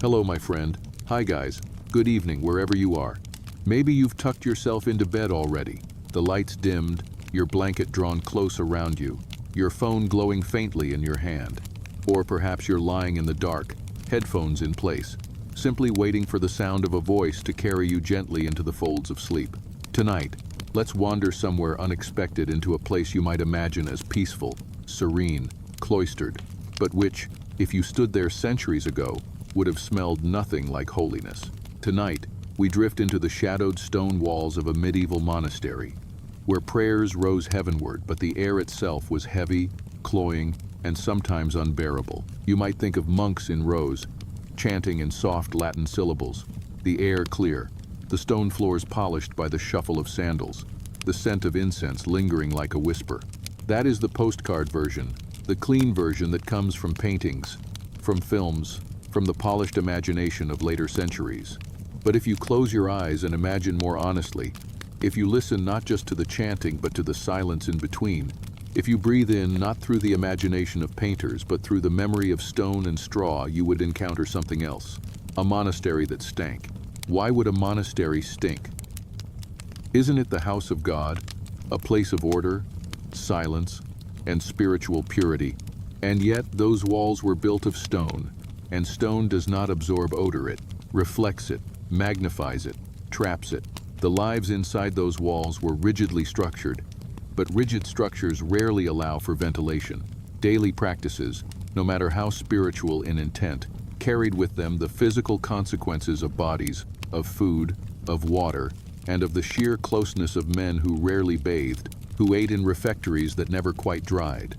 Hello, my friend. Hi, guys. Good evening, wherever you are. Maybe you've tucked yourself into bed already. The lights dimmed, your blanket drawn close around you, your phone glowing faintly in your hand. Or perhaps you're lying in the dark, headphones in place, simply waiting for the sound of a voice to carry you gently into the folds of sleep. Tonight, let's wander somewhere unexpected into a place you might imagine as peaceful, serene, cloistered, but which, if you stood there centuries ago, would have smelled nothing like holiness. Tonight, we drift into the shadowed stone walls of a medieval monastery, where prayers rose heavenward, but the air itself was heavy, cloying, and sometimes unbearable. You might think of monks in rows, chanting in soft Latin syllables, the air clear, the stone floors polished by the shuffle of sandals, the scent of incense lingering like a whisper. That is the postcard version, the clean version that comes from paintings, from films, from the polished imagination of later centuries. But if you close your eyes and imagine more honestly, if you listen not just to the chanting but to the silence in between, if you breathe in not through the imagination of painters but through the memory of stone and straw, you would encounter something else. A monastery that stank. Why would a monastery stink? Isn't it the house of God, a place of order, silence, and spiritual purity? And yet those walls were built of stone, and stone does not absorb odor, it reflects it, magnifies it, traps it. The lives inside those walls were rigidly structured, but rigid structures rarely allow for ventilation. Daily practices, no matter how spiritual in intent, carried with them the physical consequences of bodies, of food, of water, and of the sheer closeness of men who rarely bathed, who ate in refectories that never quite dried,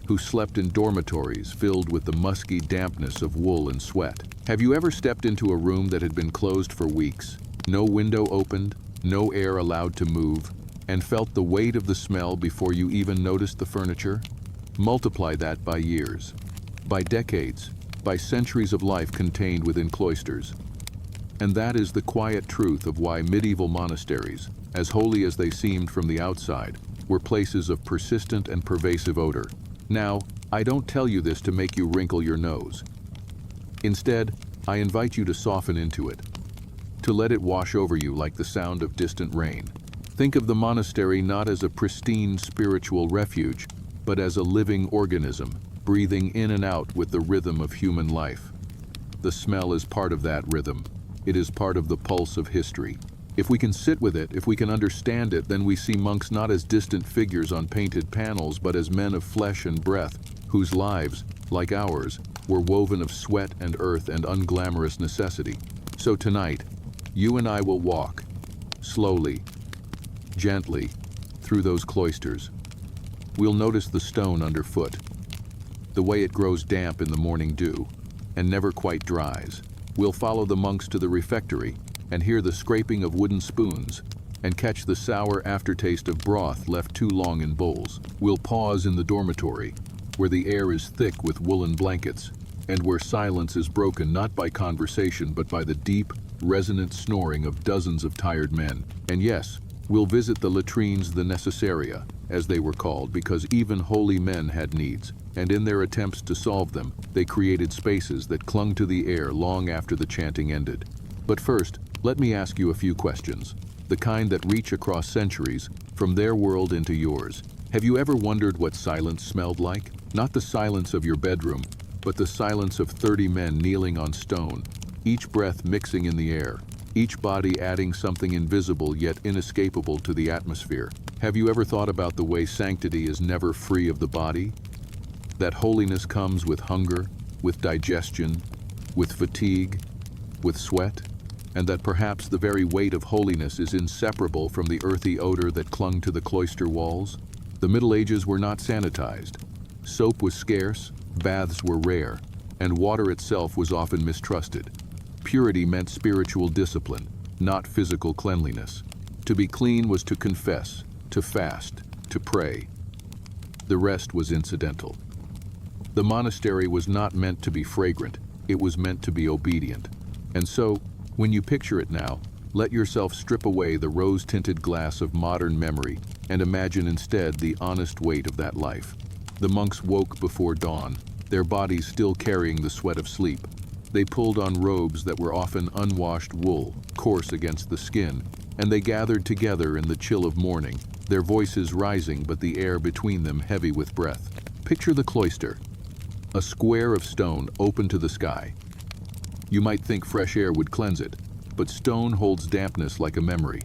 who slept in dormitories filled with the musky dampness of wool and sweat. Have you ever stepped into a room that had been closed for weeks, no window opened, no air allowed to move, and felt the weight of the smell before you even noticed the furniture? Multiply that by years, by decades, by centuries of life contained within cloisters. And that is the quiet truth of why medieval monasteries, as holy as they seemed from the outside, were places of persistent and pervasive odor. Now, I don't tell you this to make you wrinkle your nose. Instead, I invite you to soften into it, to let it wash over you like the sound of distant rain. Think of the monastery not as a pristine spiritual refuge, but as a living organism, breathing in and out with the rhythm of human life. The smell is part of that rhythm. It is part of the pulse of history. If we can sit with it, if we can understand it, then we see monks not as distant figures on painted panels, but as men of flesh and breath, whose lives, like ours, were woven of sweat and earth and unglamorous necessity. So tonight, you and I will walk, slowly, gently, through those cloisters. We'll notice the stone underfoot, the way it grows damp in the morning dew, and never quite dries. We'll follow the monks to the refectory, and hear the scraping of wooden spoons, and catch the sour aftertaste of broth left too long in bowls. We'll pause in the dormitory, where the air is thick with woolen blankets, and where silence is broken not by conversation but by the deep, resonant snoring of dozens of tired men. And yes, we'll visit the latrines, the necessaria, as they were called, because even holy men had needs, and in their attempts to solve them, they created spaces that clung to the air long after the chanting ended. But first, let me ask you a few questions, the kind that reach across centuries, from their world into yours. Have you ever wondered what silence smelled like? Not the silence of your bedroom, but the silence of 30 men kneeling on stone, each breath mixing in the air, each body adding something invisible yet inescapable to the atmosphere. Have you ever thought about the way sanctity is never free of the body? That holiness comes with hunger, with digestion, with fatigue, with sweat? And that perhaps the very weight of holiness is inseparable from the earthy odor that clung to the cloister walls? The Middle Ages were not sanitized. Soap was scarce, baths were rare, and water itself was often mistrusted. Purity meant spiritual discipline, not physical cleanliness. To be clean was to confess, to fast, to pray. The rest was incidental. The monastery was not meant to be fragrant, it was meant to be obedient. And so, when you picture it now, let yourself strip away the rose-tinted glass of modern memory and imagine instead the honest weight of that life. The monks woke before dawn, their bodies still carrying the sweat of sleep. They pulled on robes that were often unwashed wool, coarse against the skin, and they gathered together in the chill of morning, their voices rising but the air between them heavy with breath. Picture the cloister, a square of stone open to the sky. You might think fresh air would cleanse it, but stone holds dampness like a memory.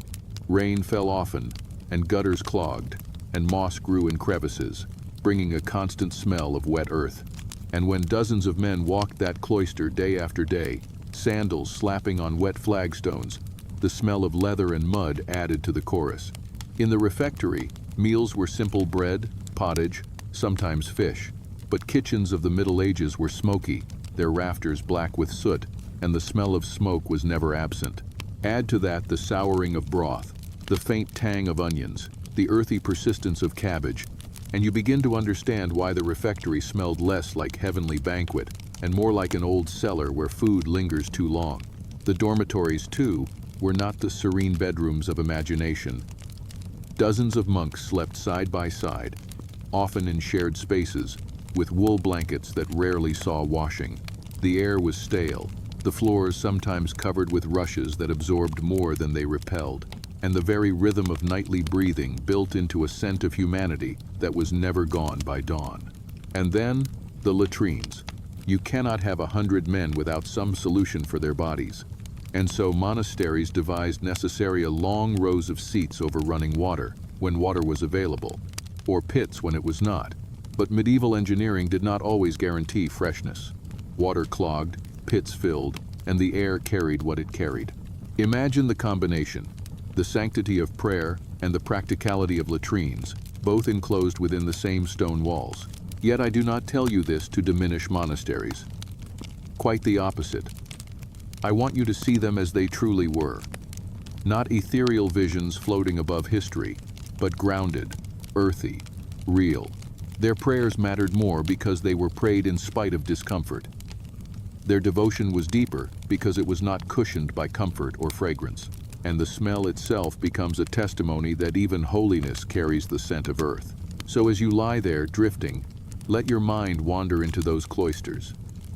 Rain fell often, and gutters clogged, and moss grew in crevices, bringing a constant smell of wet earth. And when dozens of men walked that cloister day after day, sandals slapping on wet flagstones, the smell of leather and mud added to the chorus. In the refectory, meals were simple bread, pottage, sometimes fish, but kitchens of the Middle Ages were smoky, their rafters black with soot, and the smell of smoke was never absent. Add to that the souring of broth, the faint tang of onions, the earthy persistence of cabbage, and you begin to understand why the refectory smelled less like heavenly banquet and more like an old cellar where food lingers too long. The dormitories, too, were not the serene bedrooms of imagination. Dozens of monks slept side by side, often in shared spaces, with wool blankets that rarely saw washing. The air was stale, the floors sometimes covered with rushes that absorbed more than they repelled, and the very rhythm of nightly breathing built into a scent of humanity that was never gone by dawn. And then, the latrines. You cannot have 100 men without some solution for their bodies. And so monasteries devised necessary long rows of seats over running water, when water was available, or pits when it was not. But medieval engineering did not always guarantee freshness. Water clogged, pits filled, and the air carried what it carried. Imagine the combination, the sanctity of prayer and the practicality of latrines, both enclosed within the same stone walls. Yet I do not tell you this to diminish monasteries. Quite the opposite. I want you to see them as they truly were. Not ethereal visions floating above history, but grounded, earthy, real. Their prayers mattered more because they were prayed in spite of discomfort. Their devotion was deeper because it was not cushioned by comfort or fragrance. And the smell itself becomes a testimony that even holiness carries the scent of earth. So as you lie there drifting, let your mind wander into those cloisters.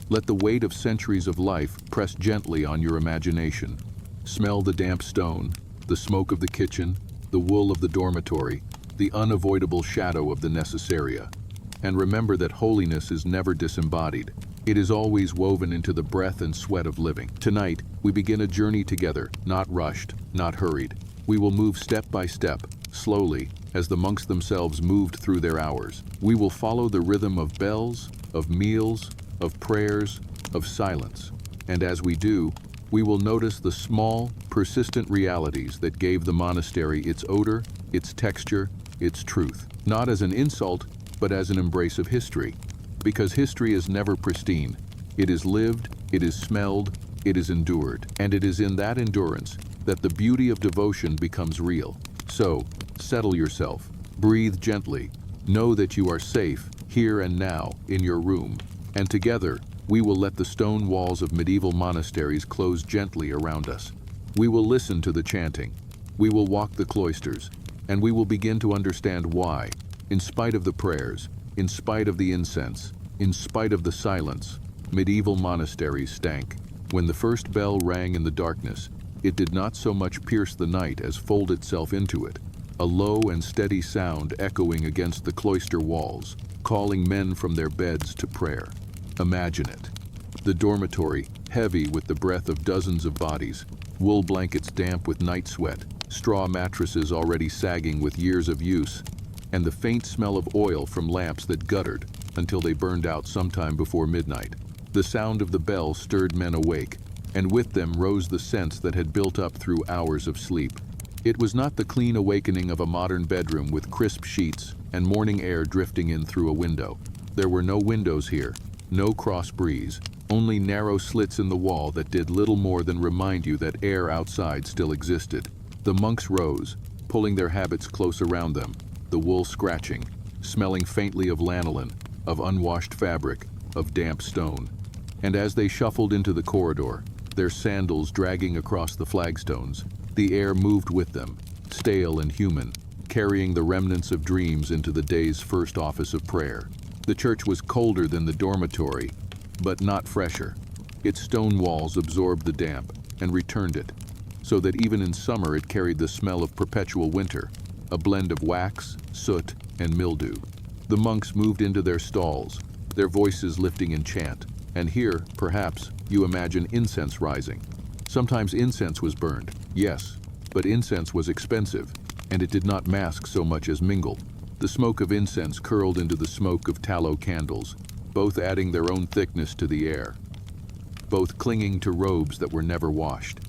Let the weight of centuries of life press gently on your imagination. Smell the damp stone, the smoke of the kitchen, the wool of the dormitory, the unavoidable shadow of the necessaria. And remember that holiness is never disembodied. It is always woven into the breath and sweat of living. Tonight, we begin a journey together, not rushed, not hurried. We will move step by step, slowly, as the monks themselves moved through their hours. We will follow the rhythm of bells, of meals, of prayers, of silence. And as we do, we will notice the small, persistent realities that gave the monastery its odor, its texture, its truth. Not as an insult, but as an embrace of history. Because history is never pristine. It is lived, it is smelled, it is endured. And it is in that endurance that the beauty of devotion becomes real. So, settle yourself, breathe gently, know that you are safe, here and now, in your room. And together, we will let the stone walls of medieval monasteries close gently around us. We will listen to the chanting. We will walk the cloisters. And we will begin to understand why, in spite of the prayers, in spite of the incense, in spite of the silence, medieval monasteries stank. When the first bell rang in the darkness, it did not so much pierce the night as fold itself into it, a low and steady sound echoing against the cloister walls, calling men from their beds to prayer. Imagine it. The dormitory, heavy with the breath of dozens of bodies, wool blankets damp with night sweat, straw mattresses already sagging with years of use, and the faint smell of oil from lamps that guttered until they burned out sometime before midnight. The sound of the bell stirred men awake, and with them rose the sense that had built up through hours of sleep. It was not the clean awakening of a modern bedroom with crisp sheets and morning air drifting in through a window. There were no windows here, no cross breeze, only narrow slits in the wall that did little more than remind you that air outside still existed. The monks rose, pulling their habits close around them, the wool scratching, smelling faintly of lanolin, of unwashed fabric, of damp stone. And as they shuffled into the corridor, their sandals dragging across the flagstones, the air moved with them, stale and human, carrying the remnants of dreams into the day's first office of prayer. The church was colder than the dormitory, but not fresher. Its stone walls absorbed the damp and returned it, so that even in summer it carried the smell of perpetual winter, a blend of wax, soot, and mildew. The monks moved into their stalls, their voices lifting in chant, and here, perhaps, you imagine incense rising. Sometimes incense was burned, yes, but incense was expensive, and it did not mask so much as mingle. The smoke of incense curled into the smoke of tallow candles, both adding their own thickness to the air, both clinging to robes that were never washed,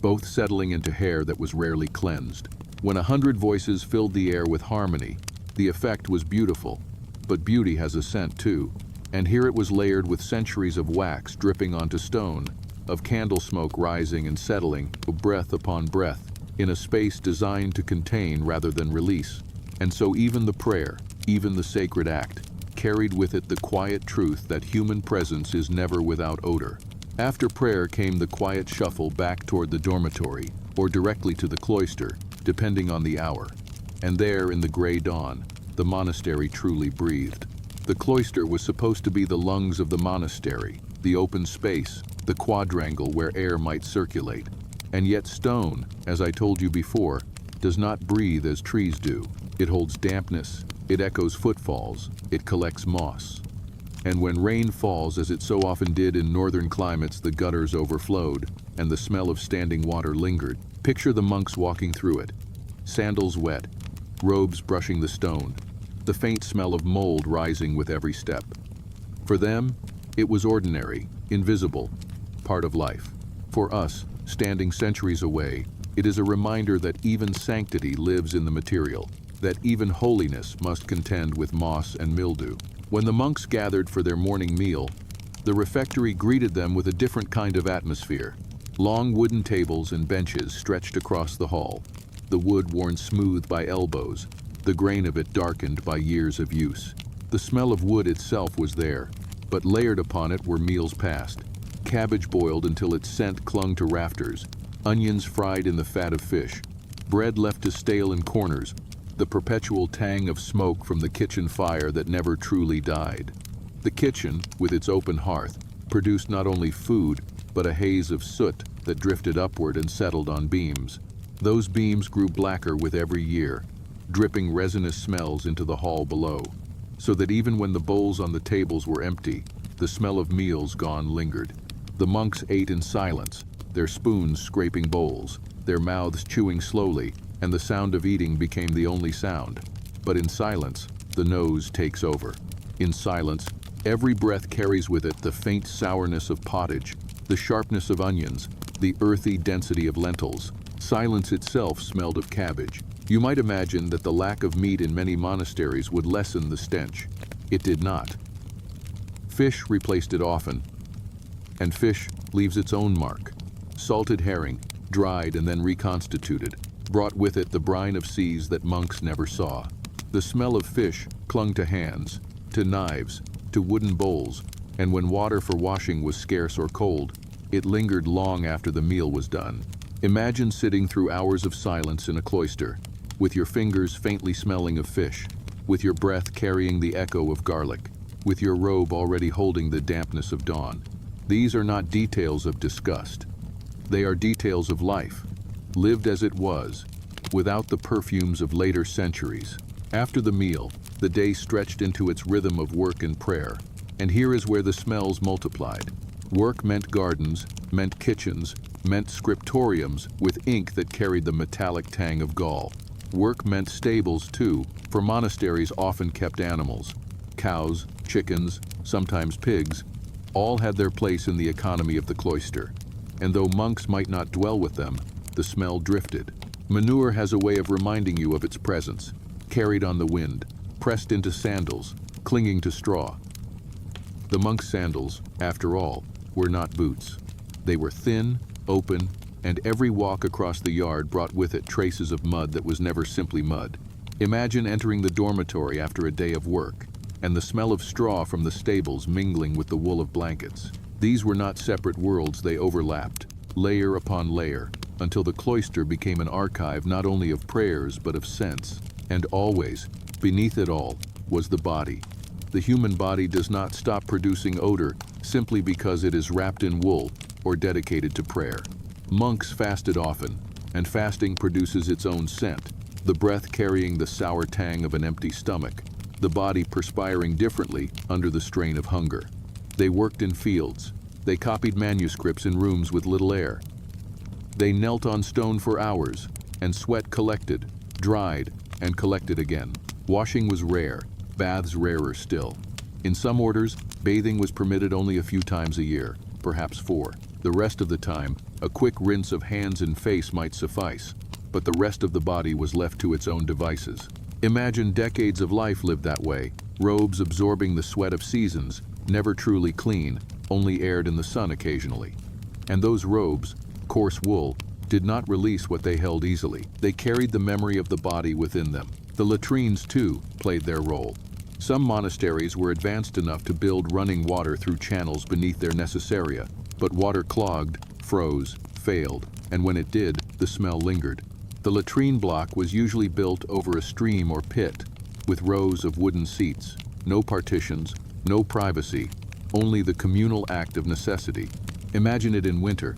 both settling into hair that was rarely cleansed. When 100 voices filled the air with harmony, the effect was beautiful, but beauty has a scent too, and here it was layered with centuries of wax dripping onto stone, of candle smoke rising and settling, breath upon breath, in a space designed to contain rather than release. And so even the prayer, even the sacred act, carried with it the quiet truth that human presence is never without odor. After prayer came the quiet shuffle back toward the dormitory, or directly to the cloister, depending on the hour. And there, in the gray dawn, the monastery truly breathed. The cloister was supposed to be the lungs of the monastery, the open space, the quadrangle where air might circulate. And yet stone, as I told you before, does not breathe as trees do. It holds dampness, it echoes footfalls, it collects moss. And when rain falls, as it so often did in northern climates, the gutters overflowed, and the smell of standing water lingered. Picture the monks walking through it, sandals wet, robes brushing the stone, the faint smell of mold rising with every step. For them, it was ordinary, invisible, part of life. For us, standing centuries away, it is a reminder that even sanctity lives in the material, that even holiness must contend with moss and mildew. When the monks gathered for their morning meal, the refectory greeted them with a different kind of atmosphere. Long wooden tables and benches stretched across the hall, the wood worn smooth by elbows, the grain of it darkened by years of use. The smell of wood itself was there, but layered upon it were meals past. Cabbage boiled until its scent clung to rafters, onions fried in the fat of fish, bread left to stale in corners, the perpetual tang of smoke from the kitchen fire that never truly died. The kitchen, with its open hearth, produced not only food, but a haze of soot that drifted upward and settled on beams. Those beams grew blacker with every year, dripping resinous smells into the hall below, so that even when the bowls on the tables were empty, the smell of meals gone lingered. The monks ate in silence, their spoons scraping bowls, their mouths chewing slowly, and the sound of eating became the only sound. But in silence, the nose takes over. In silence, every breath carries with it the faint sourness of pottage, the sharpness of onions, the earthy density of lentils. Silence itself smelled of cabbage. You might imagine that the lack of meat in many monasteries would lessen the stench. It did not. Fish replaced it often, and fish leaves its own mark. Salted herring, dried and then reconstituted, brought with it the brine of seas that monks never saw. The smell of fish clung to hands, to knives, to wooden bowls, and when water for washing was scarce or cold, it lingered long after the meal was done. Imagine sitting through hours of silence in a cloister, with your fingers faintly smelling of fish, with your breath carrying the echo of garlic, with your robe already holding the dampness of dawn. These are not details of disgust. They are details of life, lived as it was, without the perfumes of later centuries. After the meal, the day stretched into its rhythm of work and prayer, and here is where the smells multiplied. Work meant gardens, meant kitchens, meant scriptoriums with ink that carried the metallic tang of gall. Work meant stables too, for monasteries often kept animals. Cows, chickens, sometimes pigs, all had their place in the economy of the cloister, and though monks might not dwell with them, the smell drifted. Manure has a way of reminding you of its presence, carried on the wind, pressed into sandals, clinging to straw. The monks' sandals, after all, were not boots. They were thin, open, and every walk across the yard brought with it traces of mud that was never simply mud. Imagine entering the dormitory after a day of work, and the smell of straw from the stables mingling with the wool of blankets. These were not separate worlds, they overlapped, layer upon layer, until the cloister became an archive not only of prayers but of scents. And always, beneath it all, was the body. The human body does not stop producing odor simply because it is wrapped in wool or dedicated to prayer. Monks fasted often, and fasting produces its own scent, the breath carrying the sour tang of an empty stomach, the body perspiring differently under the strain of hunger. They worked in fields. They copied manuscripts in rooms with little air. They knelt on stone for hours, and sweat collected, dried, and collected again. Washing was rare, baths rarer still. In some orders, bathing was permitted only a few times a year, perhaps 4. The rest of the time, a quick rinse of hands and face might suffice, but the rest of the body was left to its own devices. Imagine decades of life lived that way, robes absorbing the sweat of seasons, never truly clean, only aired in the sun occasionally. And those robes, coarse wool, did not release what they held easily. They carried the memory of the body within them. The latrines, too, played their role. Some monasteries were advanced enough to build running water through channels beneath their necessaria, but water clogged, froze, failed, and when it did, the smell lingered. The latrine block was usually built over a stream or pit, with rows of wooden seats, no partitions, no privacy, only the communal act of necessity. Imagine it in winter,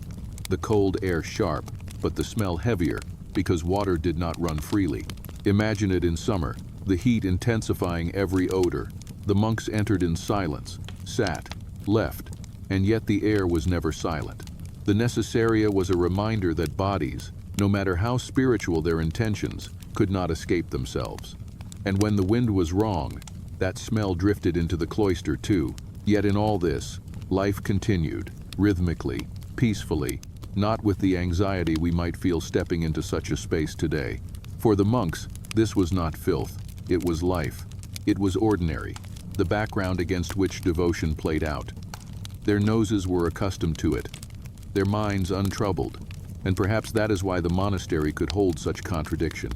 the cold air sharp, but the smell heavier, because water did not run freely. Imagine it in summer, the heat intensifying every odor. The monks entered in silence, sat, left, and yet the air was never silent. The necessaria was a reminder that bodies, no matter how spiritual their intentions, could not escape themselves. And when the wind was wrong, that smell drifted into the cloister too. Yet in all this, life continued, rhythmically, peacefully, not with the anxiety we might feel stepping into such a space today. For the monks, this was not filth, it was life. It was ordinary, the background against which devotion played out. Their noses were accustomed to it, their minds untroubled, and perhaps that is why the monastery could hold such contradiction.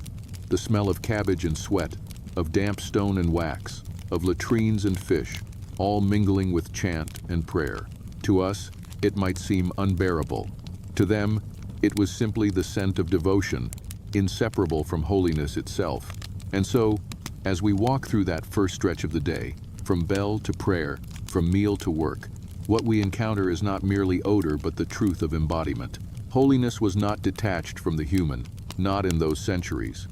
The smell of cabbage and sweat, of damp stone and wax, of latrines and fish, all mingling with chant and prayer. To us, it might seem unbearable. To them, it was simply the scent of devotion, inseparable from holiness itself. And so, as we walk through that first stretch of the day, from bell to prayer, from meal to work, what we encounter is not merely odor but the truth of embodiment. Holiness was not detached from the human, not in those centuries.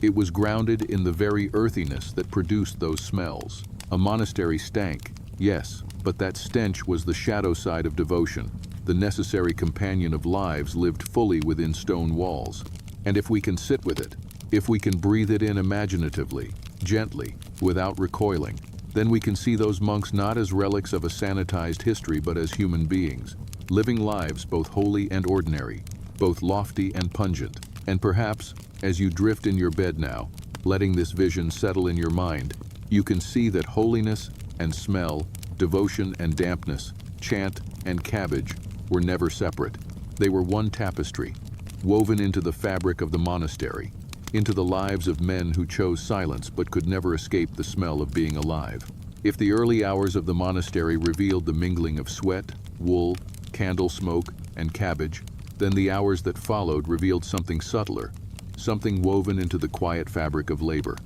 It was grounded in the very earthiness that produced those smells. A monastery stank, yes, but that stench was the shadow side of devotion, the necessary companion of lives lived fully within stone walls. And if we can sit with it, if we can breathe it in imaginatively, gently, without recoiling, then we can see those monks not as relics of a sanitized history but as human beings, living lives both holy and ordinary, both lofty and pungent. And perhaps, as you drift in your bed now, letting this vision settle in your mind, you can see that holiness and smell, devotion and dampness, chant and cabbage were never separate. They were one tapestry, woven into the fabric of the monastery, into the lives of men who chose silence but could never escape the smell of being alive. If the early hours of the monastery revealed the mingling of sweat, wool, candle smoke, and cabbage, then the hours that followed revealed something subtler, something woven into the quiet fabric of labor.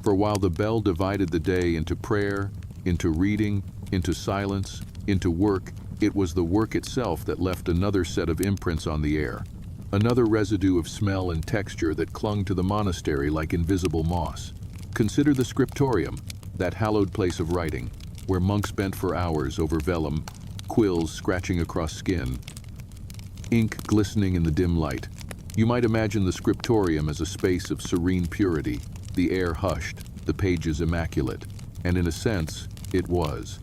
For while the bell divided the day into prayer, into reading, into silence, into work, it was the work itself that left another set of imprints on the air, another residue of smell and texture that clung to the monastery like invisible moss. Consider the scriptorium, that hallowed place of writing, where monks bent for hours over vellum, quills scratching across skin, ink glistening in the dim light. You might imagine the scriptorium as a space of serene purity, the air hushed, the pages immaculate, and in a sense, it was.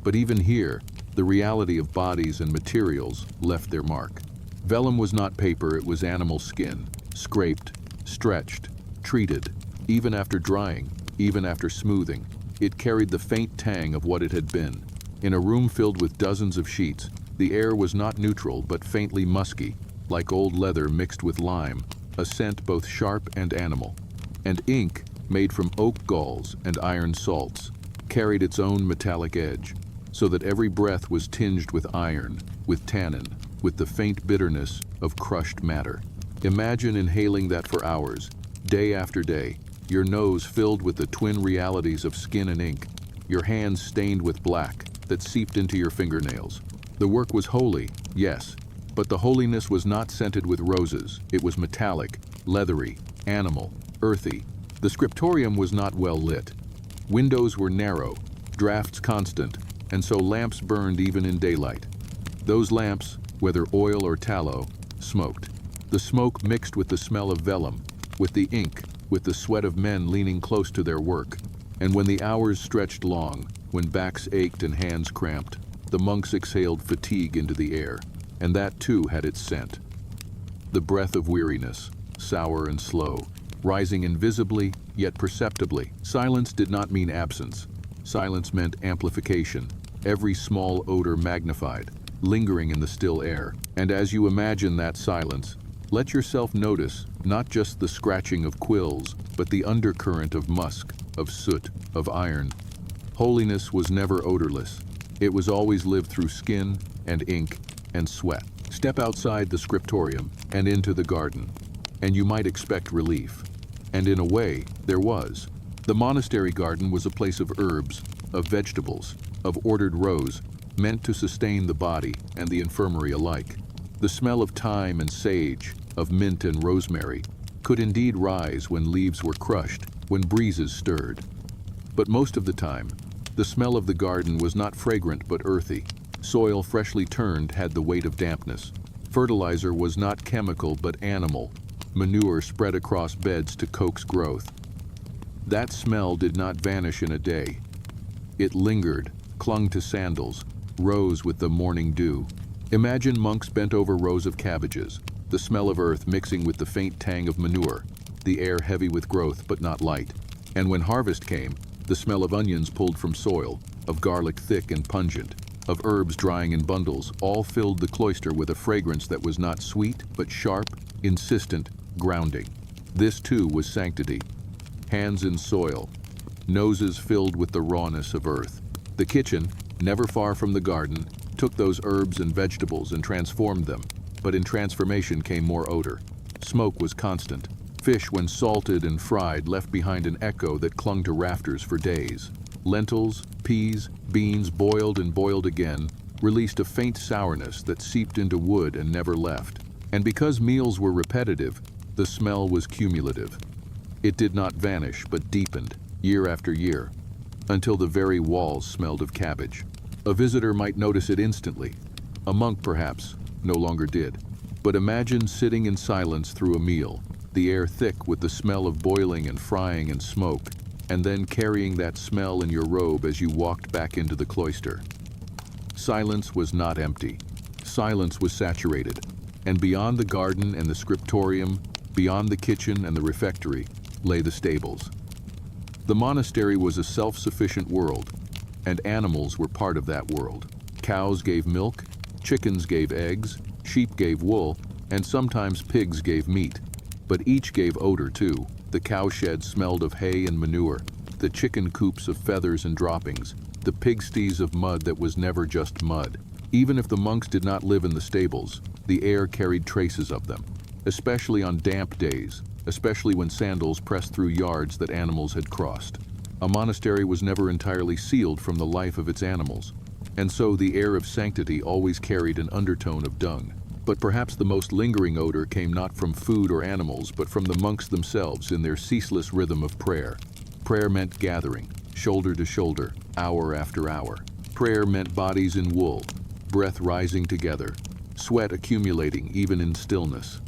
But even here, the reality of bodies and materials left their mark. Vellum was not paper, it was animal skin, scraped, stretched, treated. Even after drying, even after smoothing, it carried the faint tang of what it had been. In a room filled with dozens of sheets, the air was not neutral but faintly musky, like old leather mixed with lime, a scent both sharp and animal. And ink, made from oak galls and iron salts, carried its own metallic edge, so that every breath was tinged with iron, with tannin, with the faint bitterness of crushed matter. Imagine inhaling that for hours, day after day, your nose filled with the twin realities of skin and ink, your hands stained with black, that seeped into your fingernails. The work was holy, yes, but the holiness was not scented with roses. It was metallic, leathery, animal, earthy. The scriptorium was not well lit. Windows were narrow, drafts constant, and so lamps burned even in daylight. Those lamps, whether oil or tallow, smoked. The smoke mixed with the smell of vellum, with the ink, with the sweat of men leaning close to their work. And when the hours stretched long, when backs ached and hands cramped, the monks exhaled fatigue into the air, and that too had its scent. The breath of weariness, sour and slow, rising invisibly yet perceptibly. Silence did not mean absence. Silence meant amplification, every small odor magnified, lingering in the still air. And as you imagine that silence, let yourself notice not just the scratching of quills, but the undercurrent of musk, of soot, of iron. Holiness was never odorless. It was always lived through skin and ink and sweat. Step outside the scriptorium and into the garden, and you might expect relief. And in a way, there was. The monastery garden was a place of herbs, of vegetables, of ordered rows, meant to sustain the body and the infirmary alike. The smell of thyme and sage, of mint and rosemary, could indeed rise when leaves were crushed, when breezes stirred. But most of the time, the smell of the garden was not fragrant but earthy. Soil freshly turned had the weight of dampness. Fertilizer was not chemical but animal. Manure spread across beds to coax growth. That smell did not vanish in a day. It lingered, clung to sandals, rose with the morning dew. Imagine monks bent over rows of cabbages, the smell of earth mixing with the faint tang of manure, the air heavy with growth but not light. And when harvest came, the smell of onions pulled from soil, of garlic thick and pungent, of herbs drying in bundles, all filled the cloister with a fragrance that was not sweet but sharp, insistent, grounding. This too was sanctity. Hands in soil, noses filled with the rawness of earth. The kitchen, never far from the garden, took those herbs and vegetables and transformed them, but in transformation came more odor. Smoke was constant. Fish, when salted and fried, left behind an echo that clung to rafters for days. Lentils, peas, beans boiled and boiled again, released a faint sourness that seeped into wood and never left. And because meals were repetitive, the smell was cumulative. It did not vanish, but deepened, year after year, until the very walls smelled of cabbage. A visitor might notice it instantly. A monk, perhaps, no longer did. But imagine sitting in silence through a meal, the air thick with the smell of boiling and frying and smoke, and then carrying that smell in your robe as you walked back into the cloister. Silence was not empty. Silence was saturated, and beyond the garden and the scriptorium, beyond the kitchen and the refectory, lay the stables. The monastery was a self-sufficient world, and animals were part of that world. Cows gave milk, chickens gave eggs, sheep gave wool, and sometimes pigs gave meat. But each gave odor too. The cowshed smelled of hay and manure, the chicken coops of feathers and droppings, the pigsties of mud that was never just mud. Even if the monks did not live in the stables, the air carried traces of them, especially on damp days, especially when sandals pressed through yards that animals had crossed. A monastery was never entirely sealed from the life of its animals, and so the air of sanctity always carried an undertone of dung. But perhaps the most lingering odor came not from food or animals, but from the monks themselves in their ceaseless rhythm of prayer. Prayer meant gathering, shoulder to shoulder, hour after hour. Prayer meant bodies in wool, breath rising together, sweat accumulating even in stillness.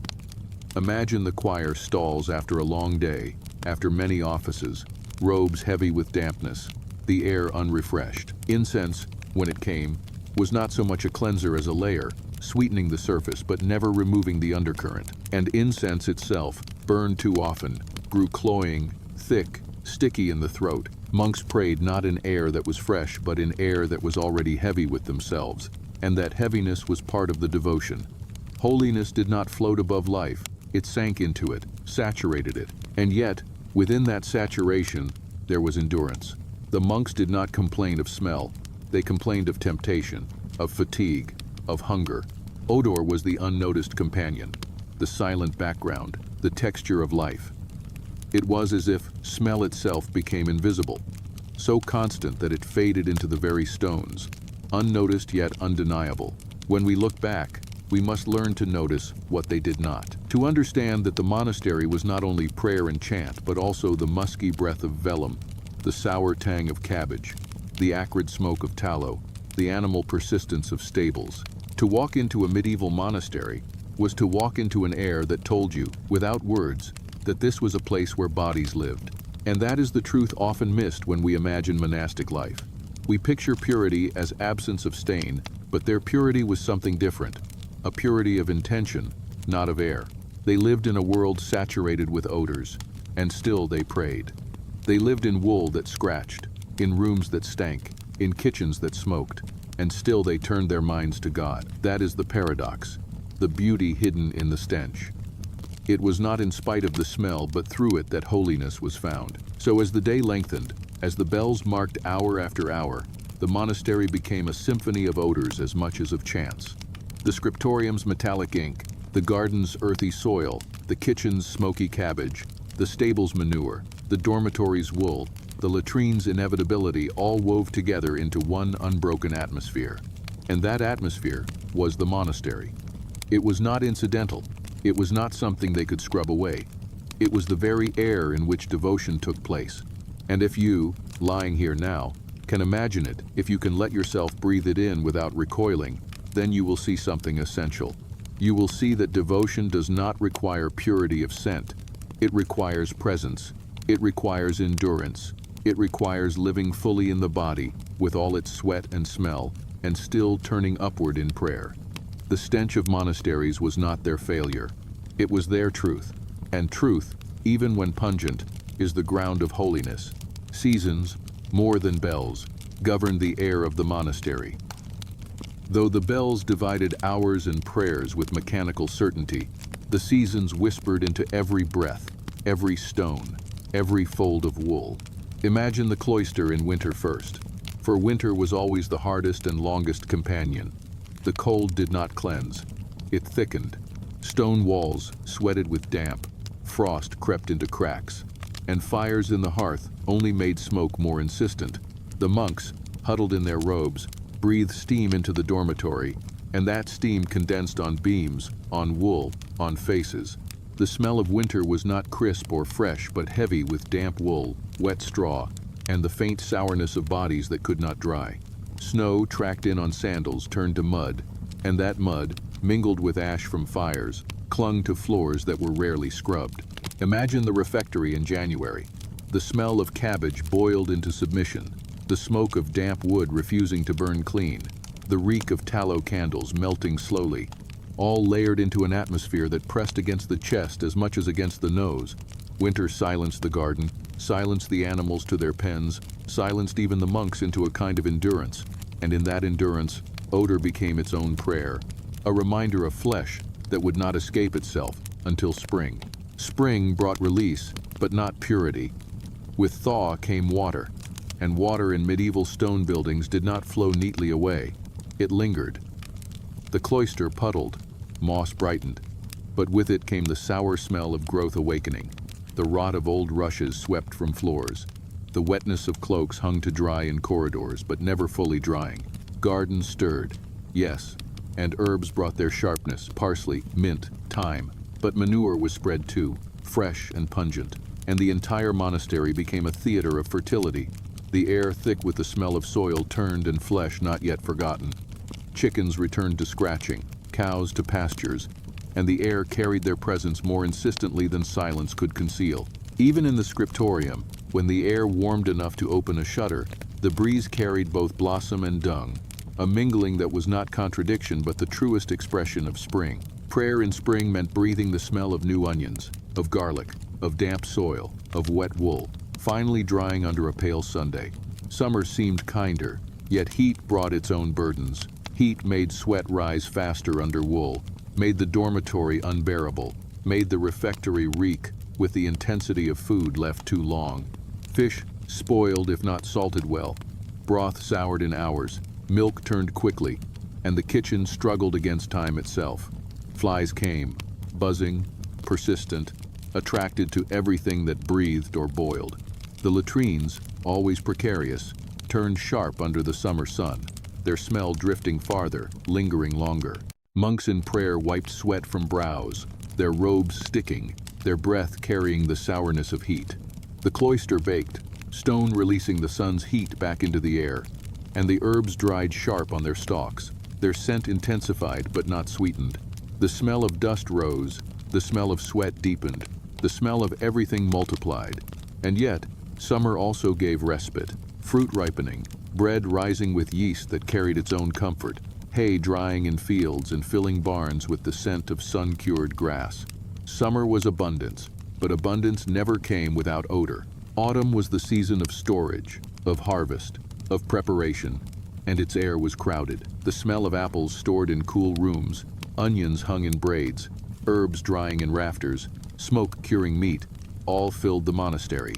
Imagine the choir stalls after a long day, after many offices, robes heavy with dampness, the air unrefreshed. Incense, when it came, was not so much a cleanser as a layer, sweetening the surface but never removing the undercurrent. And incense itself, burned too often, grew cloying, thick, sticky in the throat. Monks prayed not in air that was fresh but in air that was already heavy with themselves, and that heaviness was part of the devotion. Holiness did not float above life, it sank into it, saturated it. And yet, within that saturation, there was endurance. The monks did not complain of smell, they complained of temptation, of fatigue, of hunger. Odor was the unnoticed companion, the silent background, the texture of life. It was as if smell itself became invisible, so constant that it faded into the very stones, unnoticed yet undeniable. When we look back, we must learn to notice what they did not. To understand that the monastery was not only prayer and chant, but also the musky breath of vellum, the sour tang of cabbage, the acrid smoke of tallow, the animal persistence of stables. To walk into a medieval monastery was to walk into an air that told you, without words, that this was a place where bodies lived. And that is the truth often missed when we imagine monastic life. We picture purity as absence of stain, but their purity was something different, a purity of intention, not of air. They lived in a world saturated with odors, and still they prayed. They lived in wool that scratched, in rooms that stank, in kitchens that smoked, and still they turned their minds to God. That is the paradox, the beauty hidden in the stench. It was not in spite of the smell, but through it that holiness was found. So as the day lengthened, as the bells marked hour after hour, the monastery became a symphony of odors as much as of chants. The scriptorium's metallic ink, the garden's earthy soil, the kitchen's smoky cabbage, the stable's manure, the dormitory's wool, the latrine's inevitability all wove together into one unbroken atmosphere. And that atmosphere was the monastery. It was not incidental. It was not something they could scrub away. It was the very air in which devotion took place. And if you, lying here now, can imagine it, if you can let yourself breathe it in without recoiling, then you will see something essential. You will see that devotion does not require purity of scent. It requires presence. It requires endurance. It requires living fully in the body, with all its sweat and smell, and still turning upward in prayer. The stench of monasteries was not their failure. It was their truth. And truth, even when pungent, is the ground of holiness. Seasons, more than bells, governed the air of the monastery. Though the bells divided hours and prayers with mechanical certainty, the seasons whispered into every breath, every stone, every fold of wool. Imagine the cloister in winter first, for winter was always the hardest and longest companion. The cold did not cleanse. It thickened. Stone walls sweated with damp. Frost crept into cracks. And fires in the hearth only made smoke more insistent. The monks, huddled in their robes, breathed steam into the dormitory, and that steam condensed on beams, on wool, on faces. The smell of winter was not crisp or fresh, but heavy with damp wool, wet straw, and the faint sourness of bodies that could not dry. Snow tracked in on sandals turned to mud, and that mud, mingled with ash from fires, clung to floors that were rarely scrubbed. Imagine the refectory in January. The smell of cabbage boiled into submission, the smoke of damp wood refusing to burn clean, the reek of tallow candles melting slowly, all layered into an atmosphere that pressed against the chest as much as against the nose. Winter silenced the garden, silenced the animals to their pens, silenced even the monks into a kind of endurance, and in that endurance, odor became its own prayer, a reminder of flesh that would not escape itself until spring. Spring brought release, but not purity. With thaw came water, and water in medieval stone buildings did not flow neatly away. It lingered. The cloister puddled, moss brightened, but with it came the sour smell of growth awakening. The rot of old rushes swept from floors. The wetness of cloaks hung to dry in corridors, but never fully drying. Gardens stirred, yes, and herbs brought their sharpness, parsley, mint, thyme. But manure was spread too, fresh and pungent, and the entire monastery became a theater of fertility. The air thick with the smell of soil turned and flesh not yet forgotten. Chickens returned to scratching, cows to pastures, and the air carried their presence more insistently than silence could conceal. Even in the scriptorium, when the air warmed enough to open a shutter, the breeze carried both blossom and dung, a mingling that was not contradiction but the truest expression of spring. Prayer in spring meant breathing the smell of new onions, of garlic, of damp soil, of wet wool, finally drying under a pale Sunday. Summer seemed kinder, yet heat brought its own burdens. Heat made sweat rise faster under wool, made the dormitory unbearable, made the refectory reek with the intensity of food left too long. Fish spoiled if not salted well, broth soured in hours, milk turned quickly, and the kitchen struggled against time itself. Flies came, buzzing, persistent, attracted to everything that breathed or boiled. The latrines, always precarious, turned sharp under the summer sun. their smell drifting farther, lingering longer. Monks in prayer wiped sweat from brows, their robes sticking, their breath carrying the sourness of heat. The cloister baked, stone releasing the sun's heat back into the air, and the herbs dried sharp on their stalks, their scent intensified but not sweetened. The smell of dust rose, the smell of sweat deepened, the smell of everything multiplied. And yet, summer also gave respite, fruit ripening, bread rising with yeast that carried its own comfort, hay drying in fields and filling barns with the scent of sun-cured grass. Summer was abundance, but abundance never came without odor. Autumn was the season of storage, of harvest, of preparation, and its air was crowded. The smell of apples stored in cool rooms, onions hung in braids, herbs drying in rafters, smoke curing meat, all filled the monastery.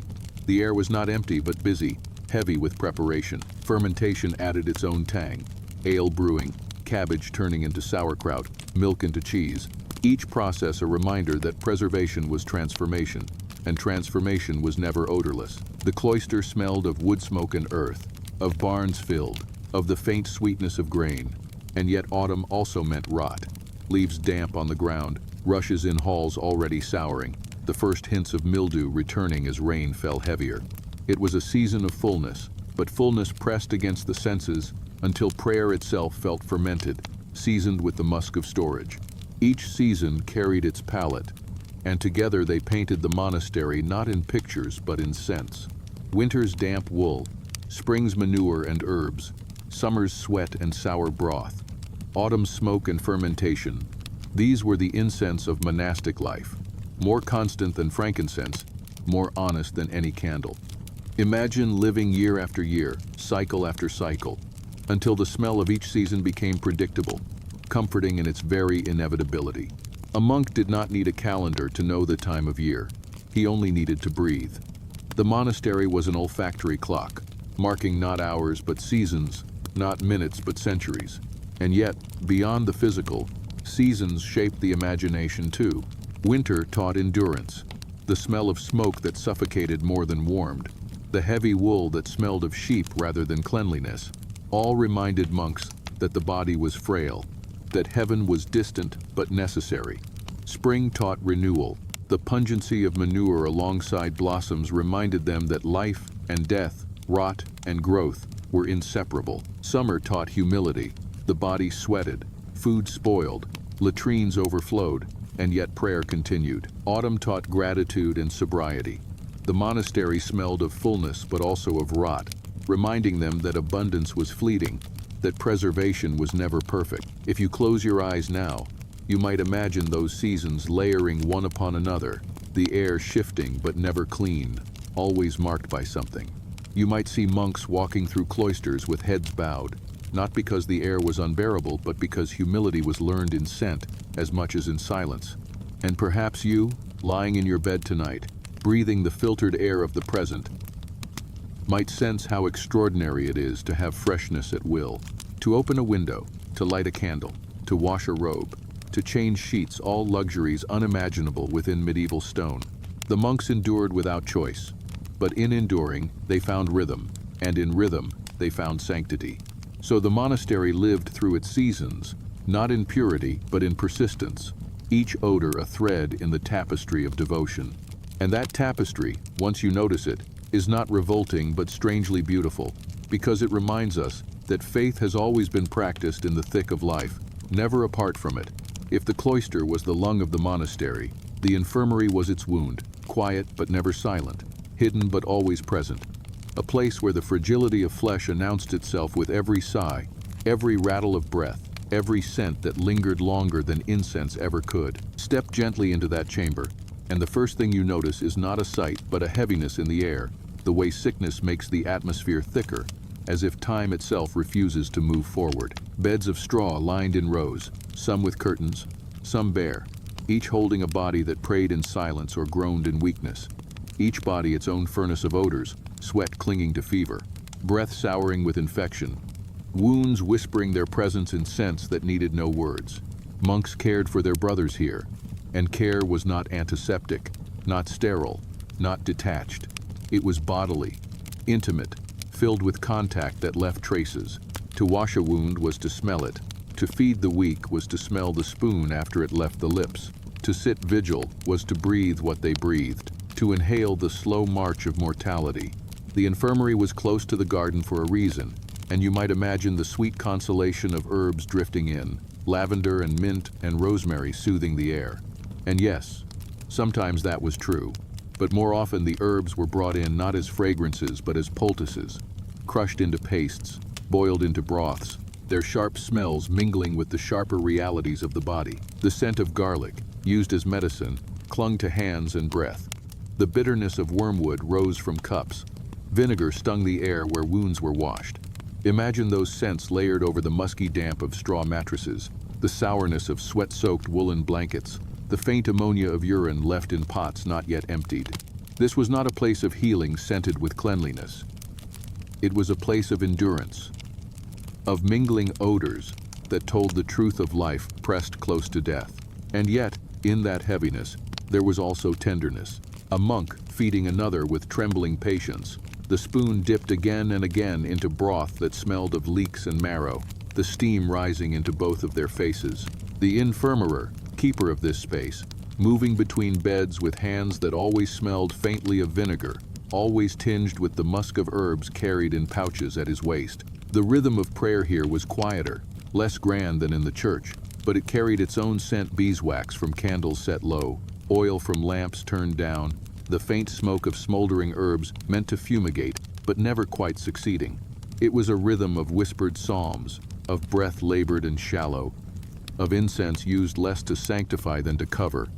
The air was not empty but busy, heavy with preparation. Fermentation added its own tang. Ale brewing, cabbage turning into sauerkraut, milk into cheese. Each process a reminder that preservation was transformation, and transformation was never odorless. The cloister smelled of wood smoke and earth, of barns filled, of the faint sweetness of grain. And yet autumn also meant rot. Leaves damp on the ground, rushes in halls already souring, the first hints of mildew returning as rain fell heavier. It was a season of fullness, but fullness pressed against the senses until prayer itself felt fermented, seasoned with the musk of storage. Each season carried its palette, and together they painted the monastery not in pictures but in scents. Winter's damp wool, spring's manure and herbs, summer's sweat and sour broth, autumn's smoke and fermentation. These were the incense of monastic life, more constant than frankincense, more honest than any candle. Imagine living year after year, cycle after cycle, until the smell of each season became predictable, comforting in its very inevitability. A monk did not need a calendar to know the time of year. He only needed to breathe. The monastery was an olfactory clock, marking not hours but seasons, not minutes but centuries. And yet, beyond the physical, seasons shaped the imagination too. Winter taught endurance, the smell of smoke that suffocated more than warmed, the heavy wool that smelled of sheep rather than cleanliness, all reminded monks that the body was frail, that heaven was distant but necessary. Spring taught renewal. The pungency of manure alongside blossoms reminded them that life and death, rot and growth were inseparable. Summer taught humility. The body sweated, food spoiled, latrines overflowed, and yet prayer continued. Autumn taught gratitude and sobriety. The monastery smelled of fullness but also of rot, reminding them that abundance was fleeting, that preservation was never perfect. If you close your eyes now, you might imagine those seasons layering one upon another, the air shifting but never clean, always marked by something. You might see monks walking through cloisters with heads bowed, not because the air was unbearable, but because humility was learned in scent as much as in silence. And perhaps you, lying in your bed tonight, breathing the filtered air of the present, might sense how extraordinary it is to have freshness at will, to open a window, to light a candle, to wash a robe, to change sheets, all luxuries unimaginable within medieval stone. The monks endured without choice, but in enduring, they found rhythm, and in rhythm, they found sanctity. So the monastery lived through its seasons, not in purity, but in persistence, each odor a thread in the tapestry of devotion. And that tapestry, once you notice it, is not revolting but strangely beautiful, because it reminds us that faith has always been practiced in the thick of life, never apart from it. If the cloister was the lung of the monastery, the infirmary was its wound, quiet but never silent, hidden but always present, a place where the fragility of flesh announced itself with every sigh, every rattle of breath, every scent that lingered longer than incense ever could. Step gently into that chamber, and the first thing you notice is not a sight but a heaviness in the air, the way sickness makes the atmosphere thicker, as if time itself refuses to move forward. Beds of straw lined in rows, some with curtains, some bare, each holding a body that prayed in silence or groaned in weakness. Each body its own furnace of odors, sweat clinging to fever, breath souring with infection, wounds whispering their presence in scents that needed no words. Monks cared for their brothers here, and care was not antiseptic, not sterile, not detached. It was bodily, intimate, filled with contact that left traces. To wash a wound was to smell it. To feed the weak was to smell the spoon after it left the lips. To sit vigil was to breathe what they breathed, to inhale the slow march of mortality. The infirmary was close to the garden for a reason, and you might imagine the sweet consolation of herbs drifting in, lavender and mint and rosemary soothing the air. And yes, sometimes that was true, but more often the herbs were brought in not as fragrances but as poultices, crushed into pastes, boiled into broths, their sharp smells mingling with the sharper realities of the body. The scent of garlic, used as medicine, clung to hands and breath. The bitterness of wormwood rose from cups. Vinegar stung the air where wounds were washed. Imagine those scents layered over the musky damp of straw mattresses, the sourness of sweat-soaked woolen blankets, the faint ammonia of urine left in pots not yet emptied. This was not a place of healing scented with cleanliness. It was a place of endurance, of mingling odors that told the truth of life pressed close to death. And yet, in that heaviness, there was also tenderness. A monk feeding another with trembling patience. The spoon dipped again and again into broth that smelled of leeks and marrow, the steam rising into both of their faces. The infirmerer, keeper of this space, moving between beds with hands that always smelled faintly of vinegar, always tinged with the musk of herbs carried in pouches at his waist. The rhythm of prayer here was quieter, less grand than in the church, but it carried its own scent: beeswax from candles set low, oil from lamps turned down, the faint smoke of smoldering herbs meant to fumigate, but never quite succeeding. It was a rhythm of whispered psalms, of breath labored and shallow, of incense used less to sanctify than to cover,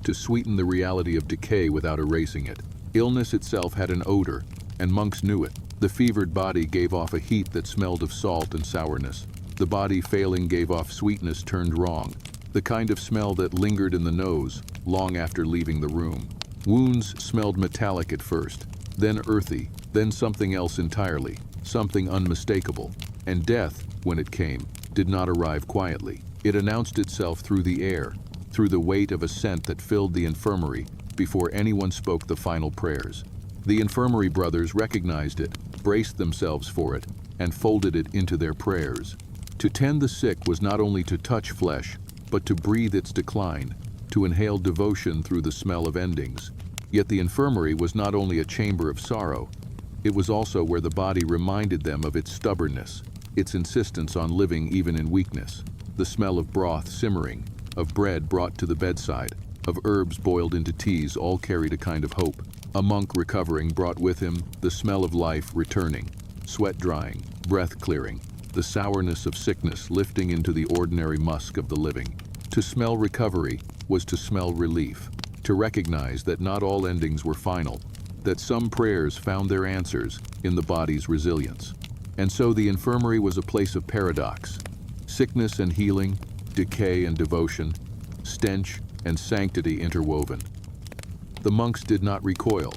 to sweeten the reality of decay without erasing it. Illness itself had an odor, and monks knew it. The fevered body gave off a heat that smelled of salt and sourness. The body failing gave off sweetness turned wrong, the kind of smell that lingered in the nose long after leaving the room. Wounds smelled metallic at first, then earthy, then something else entirely, something unmistakable. And death, when it came, did not arrive quietly. It announced itself through the air, through the weight of a scent that filled the infirmary before anyone spoke the final prayers. The infirmary brothers recognized it, braced themselves for it, and folded it into their prayers. To tend the sick was not only to touch flesh, but to breathe its decline, to inhale devotion through the smell of endings. Yet the infirmary was not only a chamber of sorrow, it was also where the body reminded them of its stubbornness, its insistence on living even in weakness. The smell of broth simmering, of bread brought to the bedside, of herbs boiled into teas all carried a kind of hope. A monk recovering brought with him the smell of life returning, sweat drying, breath clearing, the sourness of sickness lifting into the ordinary musk of the living. To smell recovery was to smell relief, to recognize that not all endings were final, that some prayers found their answers in the body's resilience. And so the infirmary was a place of paradox, sickness and healing, decay and devotion, stench and sanctity interwoven. The monks did not recoil.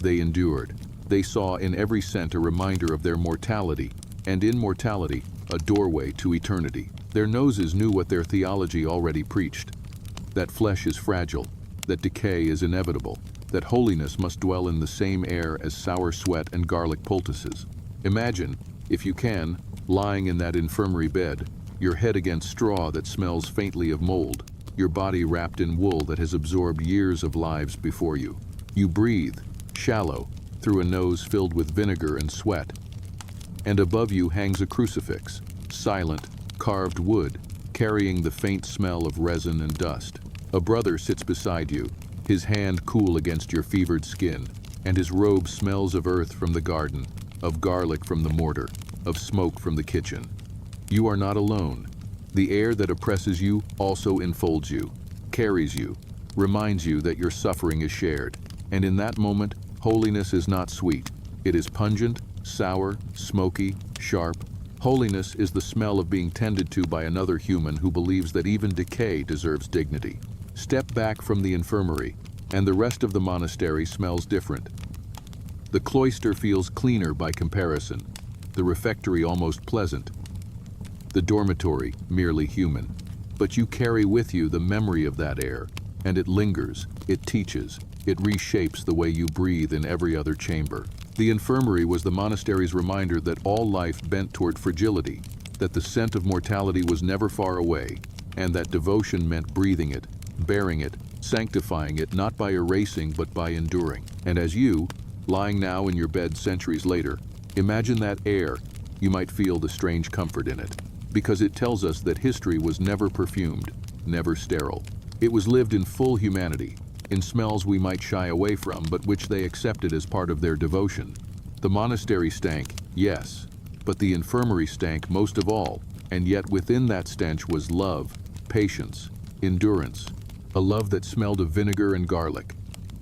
They endured. They saw in every scent a reminder of their mortality, and in mortality, a doorway to eternity. Their noses knew what their theology already preached, that flesh is fragile, that decay is inevitable, that holiness must dwell in the same air as sour sweat and garlic poultices. Imagine, if you can, lying in that infirmary bed, your head against straw that smells faintly of mold, your body wrapped in wool that has absorbed years of lives before you. You breathe, shallow, through a nose filled with vinegar and sweat, and above you hangs a crucifix, silent, carved wood, carrying the faint smell of resin and dust. A brother sits beside you, his hand cool against your fevered skin, and his robe smells of earth from the garden, of garlic from the mortar, of smoke from the kitchen. You are not alone. The air that oppresses you also enfolds you, carries you, reminds you that your suffering is shared. And in that moment, holiness is not sweet. It is pungent, sour, smoky, sharp. Holiness is the smell of being tended to by another human who believes that even decay deserves dignity. Step back from the infirmary, and the rest of the monastery smells different. The cloister feels cleaner by comparison, the refectory almost pleasant, the dormitory merely human. But you carry with you the memory of that air, and it lingers, it teaches, it reshapes the way you breathe in every other chamber. The infirmary was the monastery's reminder that all life bent toward fragility, that the scent of mortality was never far away, and that devotion meant breathing it, bearing it, sanctifying it not by erasing but by enduring. And as you, lying now in your bed centuries later, imagine that air, you might feel the strange comfort in it, because it tells us that history was never perfumed, never sterile. It was lived in full humanity, in smells we might shy away from but which they accepted as part of their devotion. The monastery stank, yes, but the infirmary stank most of all, and yet within that stench was love, patience, endurance, a love that smelled of vinegar and garlic,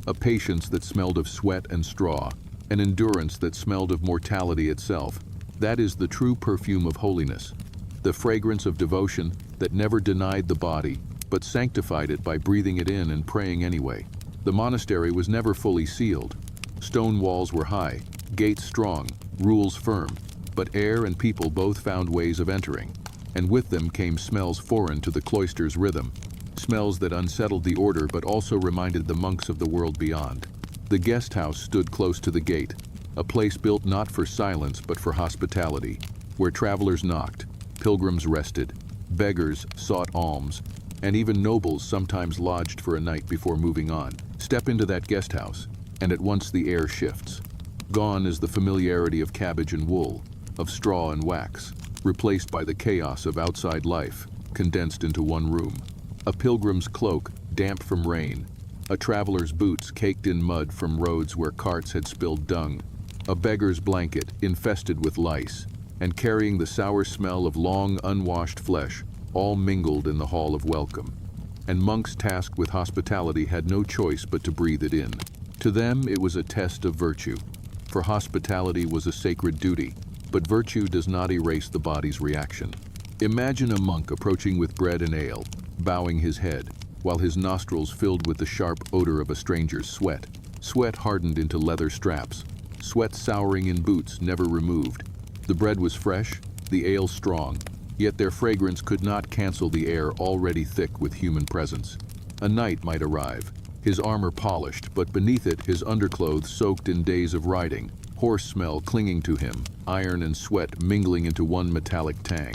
a patience that smelled of sweat and straw, an endurance that smelled of mortality itself. That is the true perfume of holiness, the fragrance of devotion that never denied the body, but sanctified it by breathing it in and praying anyway. The monastery was never fully sealed. Stone walls were high, gates strong, rules firm, but air and people both found ways of entering, and with them came smells foreign to the cloister's rhythm, smells that unsettled the order but also reminded the monks of the world beyond. The guest house stood close to the gate, a place built not for silence but for hospitality, where travelers knocked, pilgrims rested, beggars sought alms, and even nobles sometimes lodged for a night before moving on. Step into that guest house, and at once the air shifts. Gone is the familiarity of cabbage and wool, of straw and wax, replaced by the chaos of outside life, condensed into one room. A pilgrim's cloak, damp from rain, a traveler's boots caked in mud from roads where carts had spilled dung, a beggar's blanket infested with lice, and carrying the sour smell of long unwashed flesh, all mingled in the hall of welcome. And monks tasked with hospitality had no choice but to breathe it in. To them it was a test of virtue, for hospitality was a sacred duty, but virtue does not erase the body's reaction. Imagine a monk approaching with bread and ale, bowing his head, while his nostrils filled with the sharp odor of a stranger's sweat. Sweat hardened into leather straps, sweat souring in boots never removed. The bread was fresh, the ale strong, yet their fragrance could not cancel the air already thick with human presence. A knight might arrive, his armor polished, but beneath it his underclothes soaked in days of riding, horse smell clinging to him, iron and sweat mingling into one metallic tang.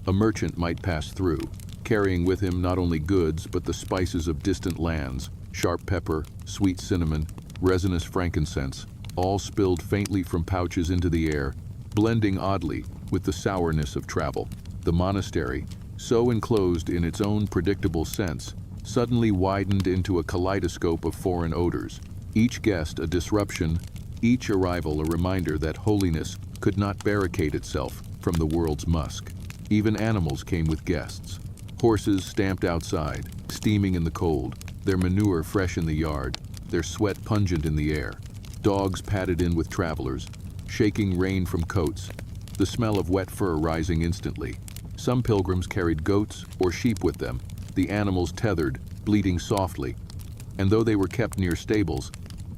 A merchant might pass through, carrying with him not only goods but the spices of distant lands, sharp pepper, sweet cinnamon, resinous frankincense, all spilled faintly from pouches into the air, blending oddly with the sourness of travel. The monastery, so enclosed in its own predictable sense, suddenly widened into a kaleidoscope of foreign odors, each guest a disruption, each arrival a reminder that holiness could not barricade itself from the world's musk. Even animals came with guests. Horses stamped outside, steaming in the cold, their manure fresh in the yard, their sweat pungent in the air. Dogs padded in with travelers, shaking rain from coats, the smell of wet fur rising instantly. Some pilgrims carried goats or sheep with them, the animals tethered, bleating softly, and though they were kept near stables,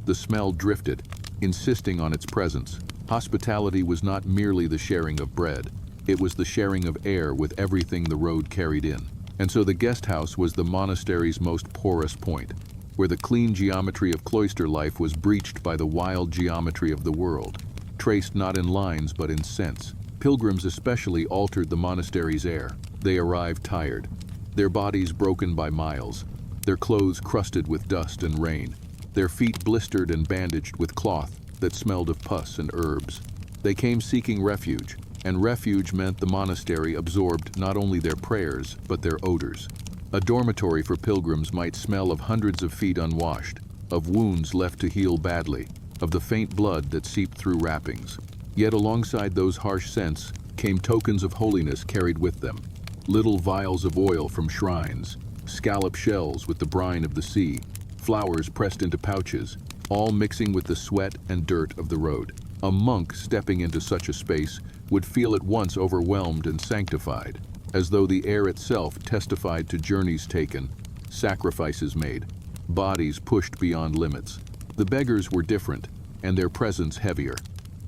the smell drifted, insisting on its presence. Hospitality was not merely the sharing of bread, it was the sharing of air with everything the road carried in. And so the guest house was the monastery's most porous point, where the clean geometry of cloister life was breached by the wild geometry of the world, traced not in lines but in scents. Pilgrims especially altered the monastery's air. They arrived tired, their bodies broken by miles, their clothes crusted with dust and rain, their feet blistered and bandaged with cloth that smelled of pus and herbs. They came seeking refuge, and refuge meant the monastery absorbed not only their prayers but their odors. A dormitory for pilgrims might smell of hundreds of feet unwashed, of wounds left to heal badly, of the faint blood that seeped through wrappings. Yet alongside those harsh scents came tokens of holiness carried with them. Little vials of oil from shrines, scallop shells with the brine of the sea, flowers pressed into pouches, all mixing with the sweat and dirt of the road. A monk stepping into such a space would feel at once overwhelmed and sanctified, as though the air itself testified to journeys taken, sacrifices made, bodies pushed beyond limits. The beggars were different, and their presence heavier.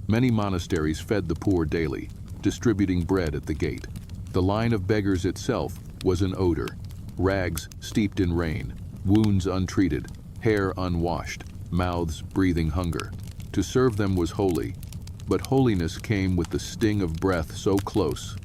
Many monasteries fed the poor daily, distributing bread at the gate. The line of beggars itself was an odor, rags steeped in rain, wounds untreated, hair unwashed, mouths breathing hunger. To serve them was holy, but holiness came with the sting of breath so close,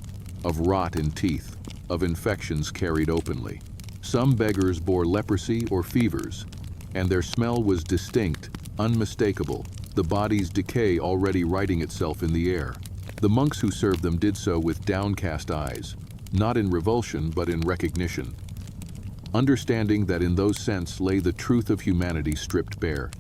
of rot in teeth, of infections carried openly. Some beggars bore leprosy or fevers, and their smell was distinct, unmistakable, the body's decay already writing itself in the air. The monks who served them did so with downcast eyes, not in revulsion but in recognition, understanding that in those scents lay the truth of humanity stripped bare.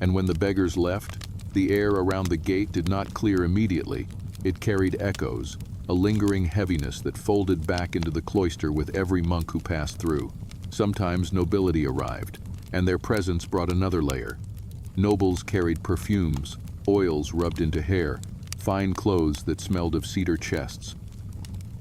And when the beggars left, the air around the gate did not clear immediately. It carried echoes, a lingering heaviness that folded back into the cloister with every monk who passed through. Sometimes nobility arrived, and their presence brought another layer. Nobles carried perfumes, oils rubbed into hair, fine clothes that smelled of cedar chests,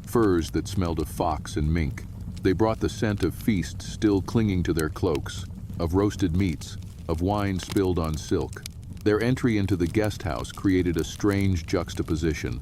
furs that smelled of fox and mink. They brought the scent of feasts still clinging to their cloaks, of roasted meats, of wine spilled on silk. Their entry into the guest house created a strange juxtaposition.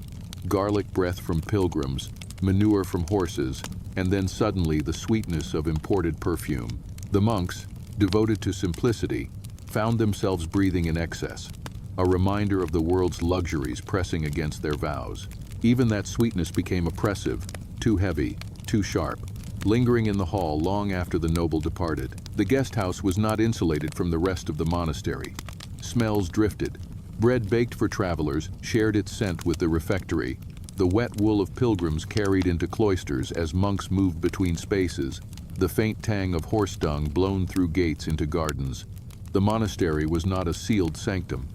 Garlic breath from pilgrims, manure from horses, and then suddenly the sweetness of imported perfume. The monks, devoted to simplicity, found themselves breathing in excess, a reminder of the world's luxuries pressing against their vows. Even that sweetness became oppressive, too heavy, too sharp, lingering in the hall long after the noble departed. The guest house was not insulated from the rest of the monastery. Smells drifted. Bread baked for travelers shared its scent with the refectory. The wet wool of pilgrims carried into cloisters as monks moved between spaces. The faint tang of horse dung blown through gates into gardens. The monastery was not a sealed sanctum.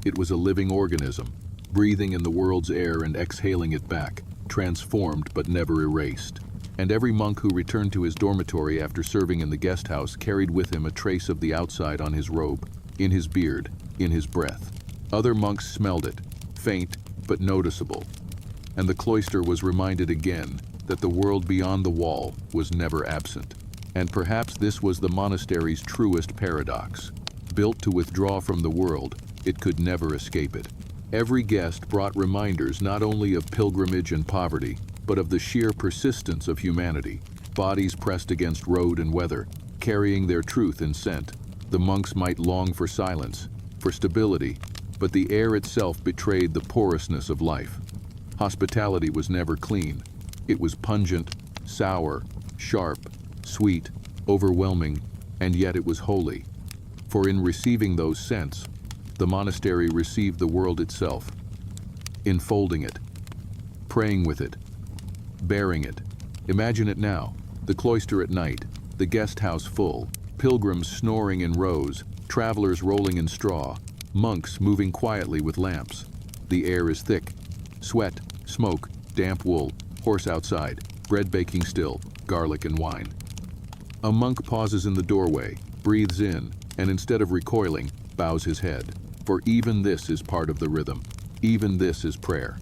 It was a living organism, breathing in the world's air and exhaling it back, transformed but never erased. And every monk who returned to his dormitory after serving in the guest house carried with him a trace of the outside on his robe, in his beard, in his breath. Other monks smelled it, faint but noticeable. And the cloister was reminded again that the world beyond the wall was never absent. And perhaps this was the monastery's truest paradox. Built to withdraw from the world, it could never escape it. Every guest brought reminders not only of pilgrimage and poverty, but of the sheer persistence of humanity, bodies pressed against road and weather, carrying their truth and scent. The monks might long for silence, for stability, but the air itself betrayed the porousness of life. Hospitality was never clean. It was pungent, sour, sharp, sweet, overwhelming, and yet it was holy. For in receiving those scents, the monastery received the world itself, enfolding it, praying with it, bearing it. Imagine it now, the cloister at night, the guest house full, pilgrims snoring in rows, travelers rolling in straw, monks moving quietly with lamps. The air is thick, sweat, smoke, damp wool, horse outside, bread baking still, garlic and wine. A monk pauses in the doorway, breathes in, and instead of recoiling, bows his head. For even this is part of the rhythm. Even this is prayer.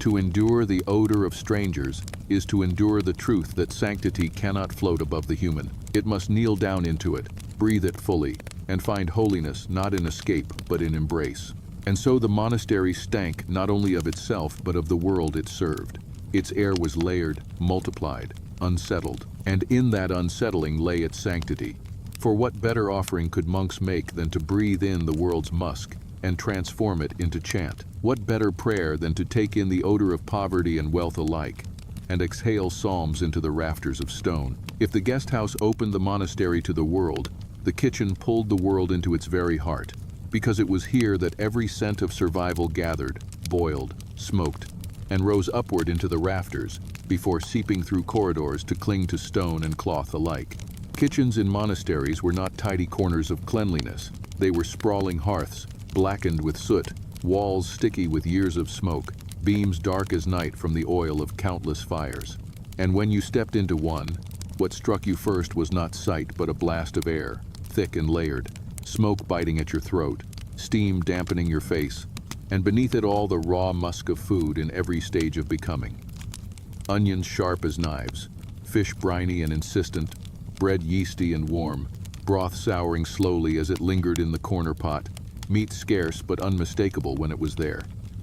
To endure the odor of strangers is to endure the truth that sanctity cannot float above the human. It must kneel down into it, breathe it fully, and find holiness not in escape but in embrace. And so the monastery stank not only of itself but of the world it served. Its air was layered, multiplied, unsettled, and in that unsettling lay its sanctity. For what better offering could monks make than to breathe in the world's musk and transform it into chant? What better prayer than to take in the odor of poverty and wealth alike and exhale psalms into the rafters of stone? If the guest house opened the monastery to the world, the kitchen pulled the world into its very heart, because it was here that every scent of survival gathered, boiled, smoked, and rose upward into the rafters before seeping through corridors to cling to stone and cloth alike. Kitchens in monasteries were not tidy corners of cleanliness. They were sprawling hearths, blackened with soot, walls sticky with years of smoke, beams dark as night from the oil of countless fires. And when you stepped into one, what struck you first was not sight but a blast of air, thick and layered, smoke biting at your throat, steam dampening your face, and beneath it all the raw musk of food in every stage of becoming. Onions sharp as knives, fish briny and insistent, bread yeasty and warm, broth souring slowly as it lingered in the corner pot, meat scarce but unmistakable when it was there,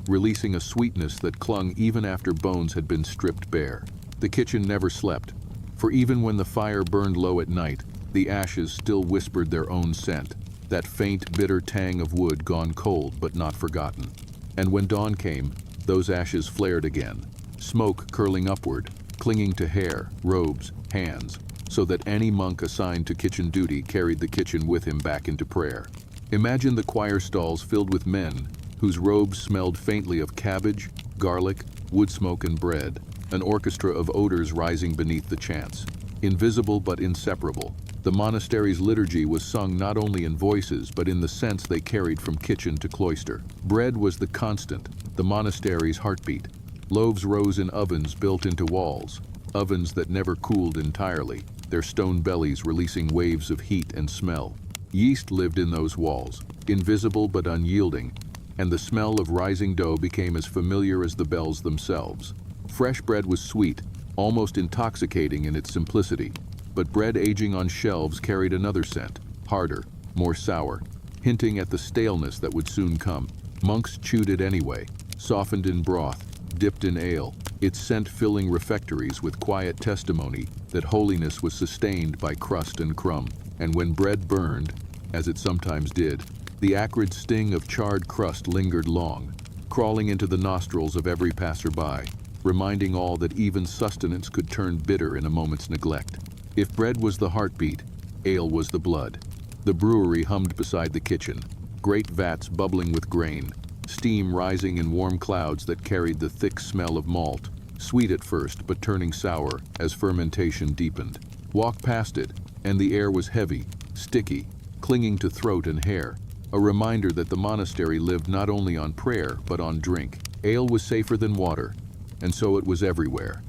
releasing a sweetness that clung even after bones had been stripped bare. The kitchen never slept, for even when the fire burned low at night, the ashes still whispered their own scent. that faint, bitter tang of wood gone cold but not forgotten. And when dawn came, those ashes flared again, smoke curling upward, clinging to hair, robes, hands, so that any monk assigned to kitchen duty carried the kitchen with him back into prayer. Imagine the choir stalls filled with men whose robes smelled faintly of cabbage, garlic, wood smoke, and bread, an orchestra of odors rising beneath the chants. Invisible but inseparable, the monastery's liturgy was sung not only in voices but in the sense they carried from kitchen to cloister. Bread was the constant, the monastery's heartbeat. Loaves rose in ovens built into walls, ovens that never cooled entirely, their stone bellies releasing waves of heat and smell. Yeast lived in those walls, invisible but unyielding, and the smell of rising dough became as familiar as the bells themselves. Fresh bread was sweet, almost intoxicating in its simplicity, but bread aging on shelves carried another scent, harder, more sour, hinting at the staleness that would soon come. Monks chewed it anyway, softened in broth, dipped in ale, its scent filling refectories with quiet testimony that holiness was sustained by crust and crumb. And when bread burned, as it sometimes did, the acrid sting of charred crust lingered long, crawling into the nostrils of every passerby, reminding all that even sustenance could turn bitter in a moment's neglect. If bread was the heartbeat, ale was the blood. The brewery hummed beside the kitchen, great vats bubbling with grain, steam rising in warm clouds that carried the thick smell of malt, sweet at first but turning sour as fermentation deepened. Walk past it, and the air was heavy, sticky, clinging to throat and hair, a reminder that the monastery lived not only on prayer but on drink. Ale was safer than water, and so it was everywhere.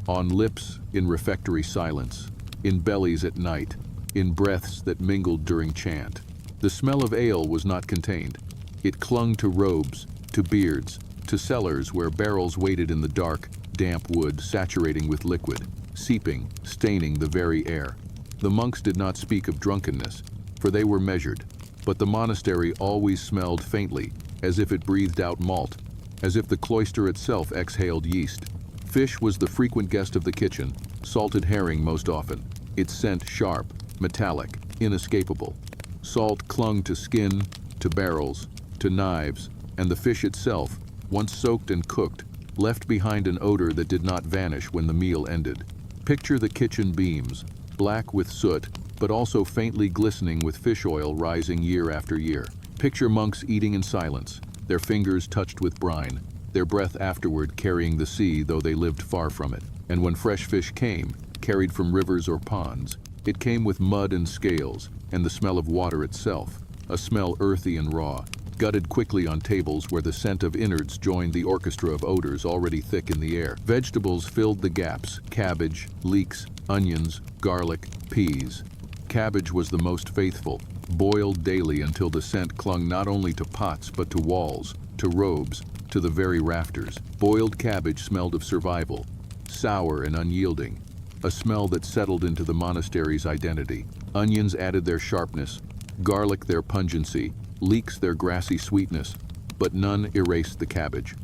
On lips in refectory silence, in bellies at night, in breaths that mingled during chant. The smell of ale was not contained. It clung to robes, to beards, to cellars where barrels waited in the dark, damp wood saturating with liquid, seeping, staining the very air. The monks did not speak of drunkenness, for they were measured, but the monastery always smelled faintly, as if it breathed out malt, as if the cloister itself exhaled yeast. Fish was the frequent guest of the kitchen, salted herring most often, its scent sharp, metallic, inescapable. Salt clung to skin, to barrels, to knives, and the fish itself, once soaked and cooked, left behind an odor that did not vanish when the meal ended. Picture the kitchen beams, black with soot, but also faintly glistening with fish oil rising year after year. Picture monks eating in silence, their fingers touched with brine, their breath afterward carrying the sea though they lived far from it. And when fresh fish came, carried from rivers or ponds, it came with mud and scales, and the smell of water itself, a smell earthy and raw, gutted quickly on tables where the scent of innards joined the orchestra of odors already thick in the air. Vegetables filled the gaps, cabbage, leeks, onions, garlic, peas. Cabbage was the most faithful, boiled daily until the scent clung not only to pots but to walls, to robes, to the very rafters. Boiled cabbage smelled of survival, sour and unyielding, a smell that settled into the monastery's identity. Onions added their sharpness, garlic their pungency, leeks their grassy sweetness, but none erased the cabbage.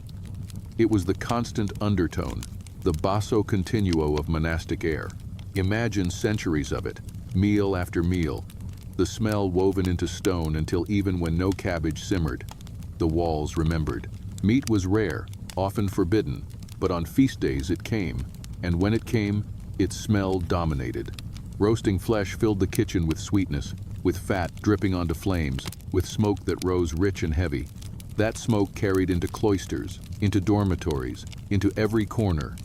It was the constant undertone, the basso continuo of monastic air. Imagine centuries of it, meal after meal, the smell woven into stone until even when no cabbage simmered, the walls remembered. Meat was rare, often forbidden, but on feast days it came, and when it came, its smell dominated. Roasting flesh filled the kitchen with sweetness, with fat dripping onto flames, with smoke that rose rich and heavy. That smoke carried into cloisters, into dormitories, into every corner,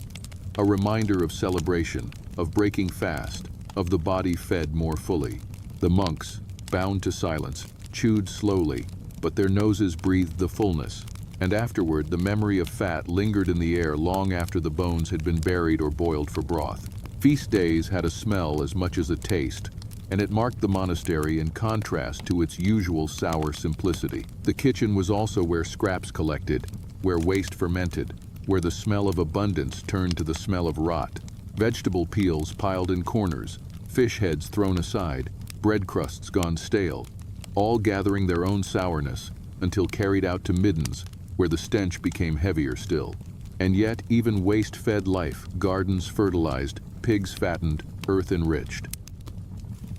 a reminder of celebration, of breaking fast, of the body fed more fully. The monks, bound to silence, chewed slowly, but their noses breathed the fullness, and afterward the memory of fat lingered in the air long after the bones had been buried or boiled for broth. Feast days had a smell as much as a taste, and it marked the monastery in contrast to its usual sour simplicity. The kitchen was also where scraps collected, where waste fermented, where the smell of abundance turned to the smell of rot. Vegetable peels piled in corners, fish heads thrown aside, bread crusts gone stale, all gathering their own sourness until carried out to middens, where the stench became heavier still. And yet, even waste fed life, gardens fertilized, pigs fattened, earth enriched.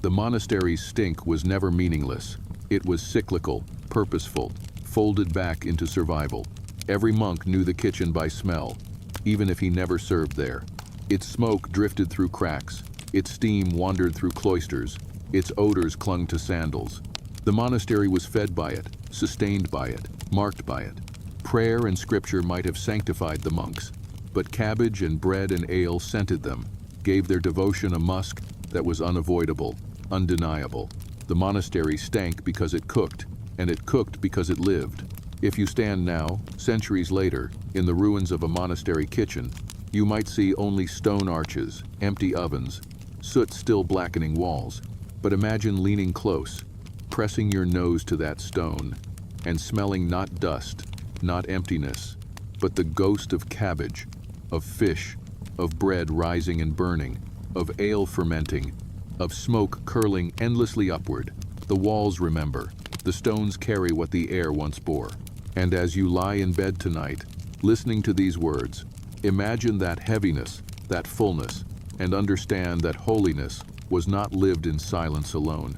The monastery's stink was never meaningless. It was cyclical, purposeful, folded back into survival. Every monk knew the kitchen by smell, even if he never served there. Its smoke drifted through cracks, its steam wandered through cloisters, its odors clung to sandals. The monastery was fed by it, sustained by it, marked by it. Prayer and scripture might have sanctified the monks, but cabbage and bread and ale scented them, gave their devotion a musk that was unavoidable, undeniable. The monastery stank because it cooked, and it cooked because it lived. If you stand now, centuries later, in the ruins of a monastery kitchen, you might see only stone arches, empty ovens, soot still blackening walls. But imagine leaning close, pressing your nose to that stone, and smelling not dust, not emptiness, but the ghost of cabbage, of fish, of bread rising and burning, of ale fermenting, of smoke curling endlessly upward. The walls remember, the stones carry what the air once bore. And as you lie in bed tonight, listening to these words, imagine that heaviness, that fullness, and understand that holiness was not lived in silence alone.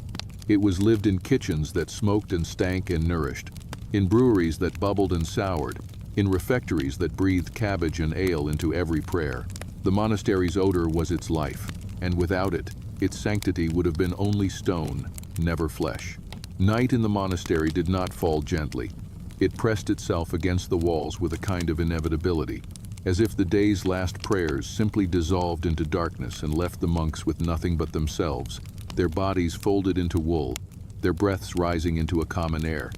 It was lived in kitchens that smoked and stank and nourished, in breweries that bubbled and soured, in refectories that breathed cabbage and ale into every prayer. The monastery's odor was its life, and without it, its sanctity would have been only stone, never flesh. Night in the monastery did not fall gently. It pressed itself against the walls with a kind of inevitability, as if the day's last prayers simply dissolved into darkness and left the monks with nothing but themselves, their bodies folded into wool, their breaths rising into a common air.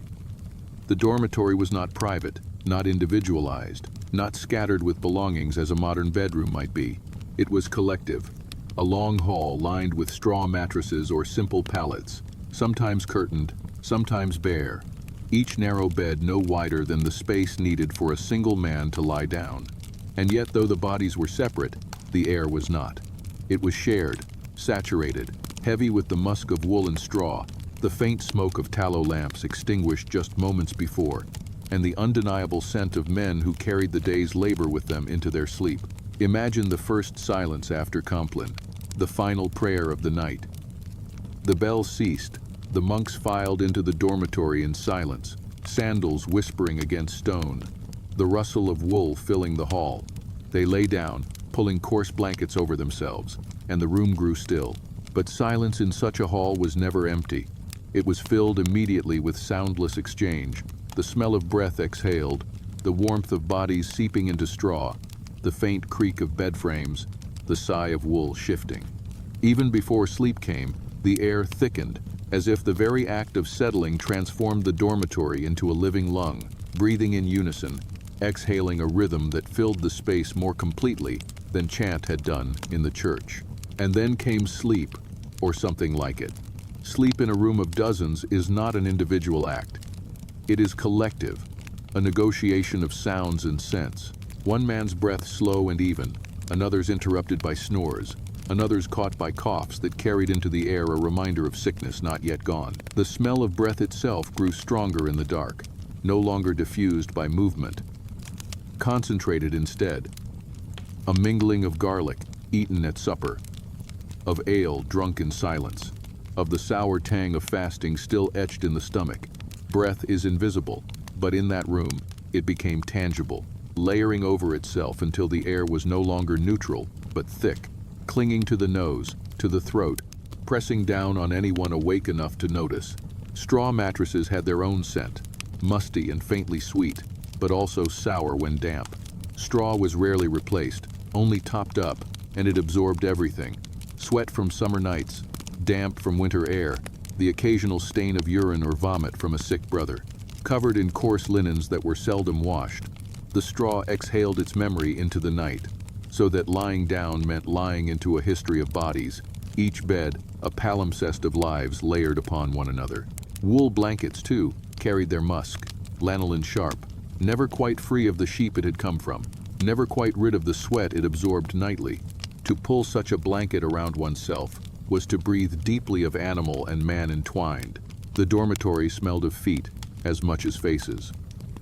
The dormitory was not private, not individualized, not scattered with belongings as a modern bedroom might be. It was collective, a long hall lined with straw mattresses or simple pallets, sometimes curtained, sometimes bare, each narrow bed no wider than the space needed for a single man to lie down. And yet, though the bodies were separate, the air was not. It was shared, saturated, heavy with the musk of wool and straw, the faint smoke of tallow lamps extinguished just moments before, and the undeniable scent of men who carried the day's labor with them into their sleep. Imagine the first silence after Compline, the final prayer of the night. The bell ceased. The monks filed into the dormitory in silence, sandals whispering against stone, the rustle of wool filling the hall. They lay down, pulling coarse blankets over themselves, and the room grew still. But silence in such a hall was never empty. It was filled immediately with soundless exchange, the smell of breath exhaled, the warmth of bodies seeping into straw, the faint creak of bed frames, the sigh of wool shifting. Even before sleep came, the air thickened, as if the very act of settling transformed the dormitory into a living lung, breathing in unison, exhaling a rhythm that filled the space more completely than chant had done in the church. And then came sleep, or something like it. Sleep in a room of dozens is not an individual act. It is collective, a negotiation of sounds and scents. One man's breath slow and even, another's interrupted by snores, another's caught by coughs that carried into the air a reminder of sickness not yet gone. The smell of breath itself grew stronger in the dark, no longer diffused by movement, concentrated instead. A mingling of garlic, eaten at supper, of ale drunk in silence, of the sour tang of fasting still etched in the stomach. Breath is invisible, but in that room, it became tangible, layering over itself until the air was no longer neutral, but thick, clinging to the nose, to the throat, pressing down on anyone awake enough to notice. Straw mattresses had their own scent, musty and faintly sweet, but also sour when damp. Straw was rarely replaced, only topped up, and it absorbed everything. Sweat from summer nights, damp from winter air, the occasional stain of urine or vomit from a sick brother. Covered in coarse linens that were seldom washed, the straw exhaled its memory into the night, so that lying down meant lying into a history of bodies, each bed a palimpsest of lives layered upon one another. Wool blankets, too, carried their musk, lanolin sharp, never quite free of the sheep it had come from, never quite rid of the sweat it absorbed nightly. To pull such a blanket around oneself was to breathe deeply of animal and man entwined. The dormitory smelled of feet as much as faces.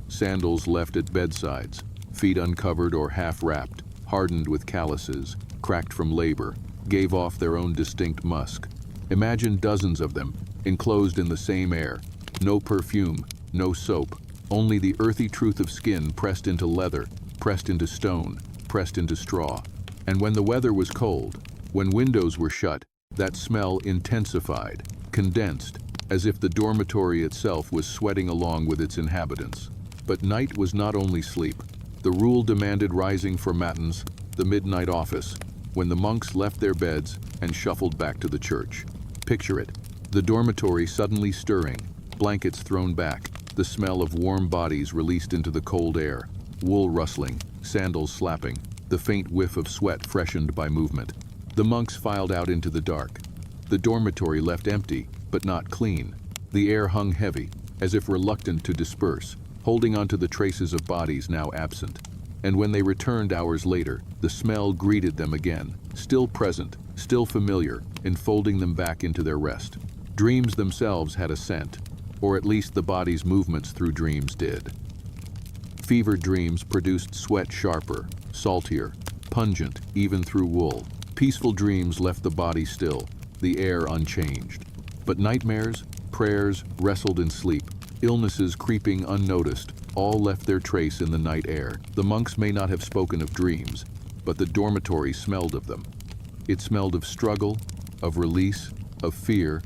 Sandals left at bedsides, feet uncovered or half-wrapped, hardened with calluses, cracked from labor, gave off their own distinct musk. Imagine dozens of them, enclosed in the same air, No perfume, no soap, only the earthy truth of skin pressed into leather, pressed into stone, pressed into straw. And when the weather was cold, when windows were shut, that smell intensified, condensed, as if the dormitory itself was sweating along with its inhabitants. But night was not only sleep. The rule demanded rising for matins, the midnight office, when the monks left their beds and shuffled back to the church. Picture it, the dormitory suddenly stirring, blankets thrown back, the smell of warm bodies released into the cold air, wool rustling, sandals slapping, the faint whiff of sweat freshened by movement. The monks filed out into the dark. The dormitory left empty, but not clean. The air hung heavy, as if reluctant to disperse, holding onto the traces of bodies now absent. And when they returned hours later, the smell greeted them again, still present, still familiar, enfolding them back into their rest. Dreams themselves had a scent, or at least the body's movements through dreams did. Fevered dreams produced sweat sharper, saltier, pungent, even through wool. Peaceful dreams left the body still, the air unchanged. But nightmares, prayers wrestled in sleep, illnesses creeping unnoticed, all left their trace in the night air. The monks may not have spoken of dreams, but the dormitory smelled of them. It smelled of struggle, of release, of fear,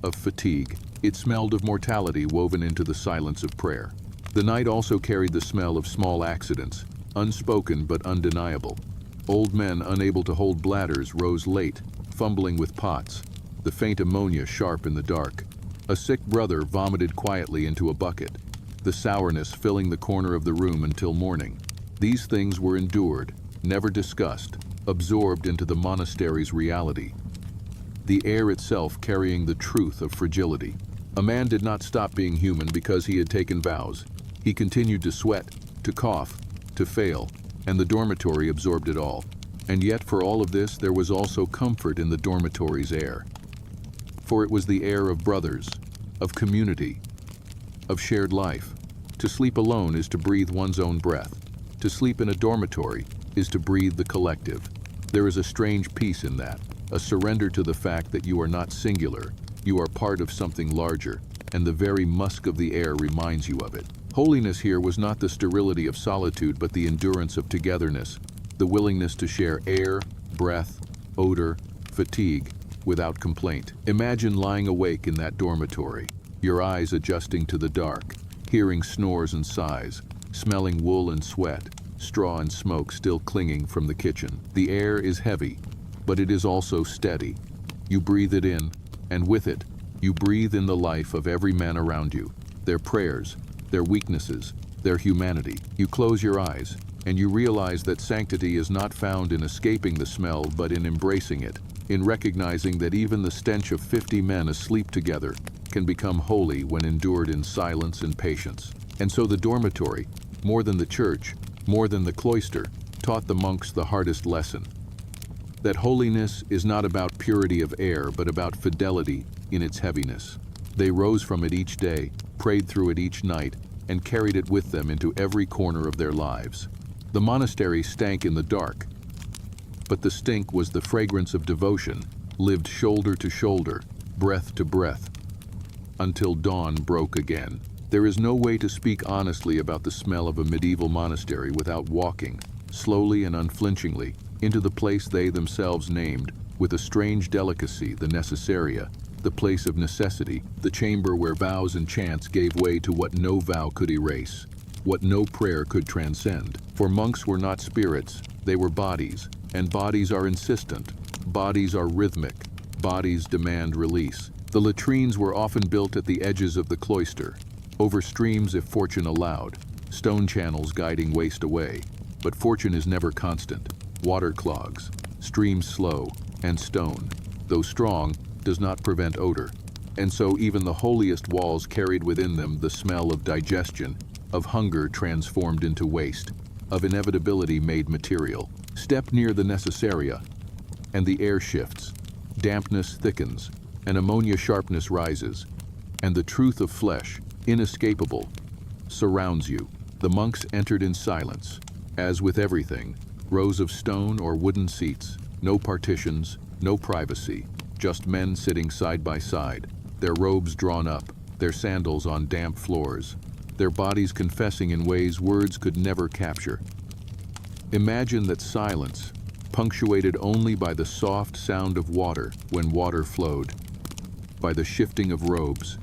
of fatigue. It smelled of mortality woven into the silence of prayer. The night also carried the smell of small accidents, unspoken but undeniable. Old men unable to hold bladders rose late, fumbling with pots, the faint ammonia sharp in the dark. A sick brother vomited quietly into a bucket, the sourness filling the corner of the room until morning. These things were endured, never discussed, absorbed into the monastery's reality. The air itself carrying the truth of fragility. A man did not stop being human because he had taken vows. He continued to sweat, to cough, to fail, and the dormitory absorbed it all. And yet for all of this there was also comfort in the dormitory's air. For it was the air of brothers, of community, of shared life. To sleep alone is to breathe one's own breath. To sleep in a dormitory is to breathe the collective. There is a strange peace in that, a surrender to the fact that you are not singular, you are part of something larger, and the very musk of the air reminds you of it. Holiness here was not the sterility of solitude but the endurance of togetherness, the willingness to share air, breath, odor, fatigue, without complaint. Imagine lying awake in that dormitory, your eyes adjusting to the dark, hearing snores and sighs, smelling wool and sweat, straw and smoke still clinging from the kitchen. The air is heavy, but it is also steady. You breathe it in, and with it, you breathe in the life of every man around you, their prayers, their weaknesses, their humanity. You close your eyes, and you realize that sanctity is not found in escaping the smell but in embracing it, in recognizing that even the stench of 50 men asleep together can become holy when endured in silence and patience. And so the dormitory, more than the church, more than the cloister, taught the monks the hardest lesson. That holiness is not about purity of air, but about fidelity in its heaviness. They rose from it each day, prayed through it each night, and carried it with them into every corner of their lives. The monastery stank in the dark, but the stink was the fragrance of devotion, lived shoulder to shoulder, breath to breath, until dawn broke again. There is no way to speak honestly about the smell of a medieval monastery without walking, slowly and unflinchingly, into the place they themselves named, with a strange delicacy, the necessaria, the place of necessity, the chamber where vows and chants gave way to what no vow could erase, what no prayer could transcend. For monks were not spirits, they were bodies, and bodies are insistent, bodies are rhythmic, bodies demand release. The latrines were often built at the edges of the cloister, over streams if fortune allowed, stone channels guiding waste away. But fortune is never constant. Water clogs, streams slow, and stone, though strong, does not prevent odor. And so even the holiest walls carried within them the smell of digestion, of hunger transformed into waste, of inevitability made material. Step near the necessaria, and the air shifts, dampness thickens, and ammonia sharpness rises, and the truth of flesh, inescapable, surrounds you. The monks entered in silence, as with everything, rows of stone or wooden seats, no partitions, no privacy, just men sitting side by side, their robes drawn up, their sandals on damp floors, their bodies confessing in ways words could never capture. Imagine that silence, punctuated only by the soft sound of water when water flowed, by the shifting of robes,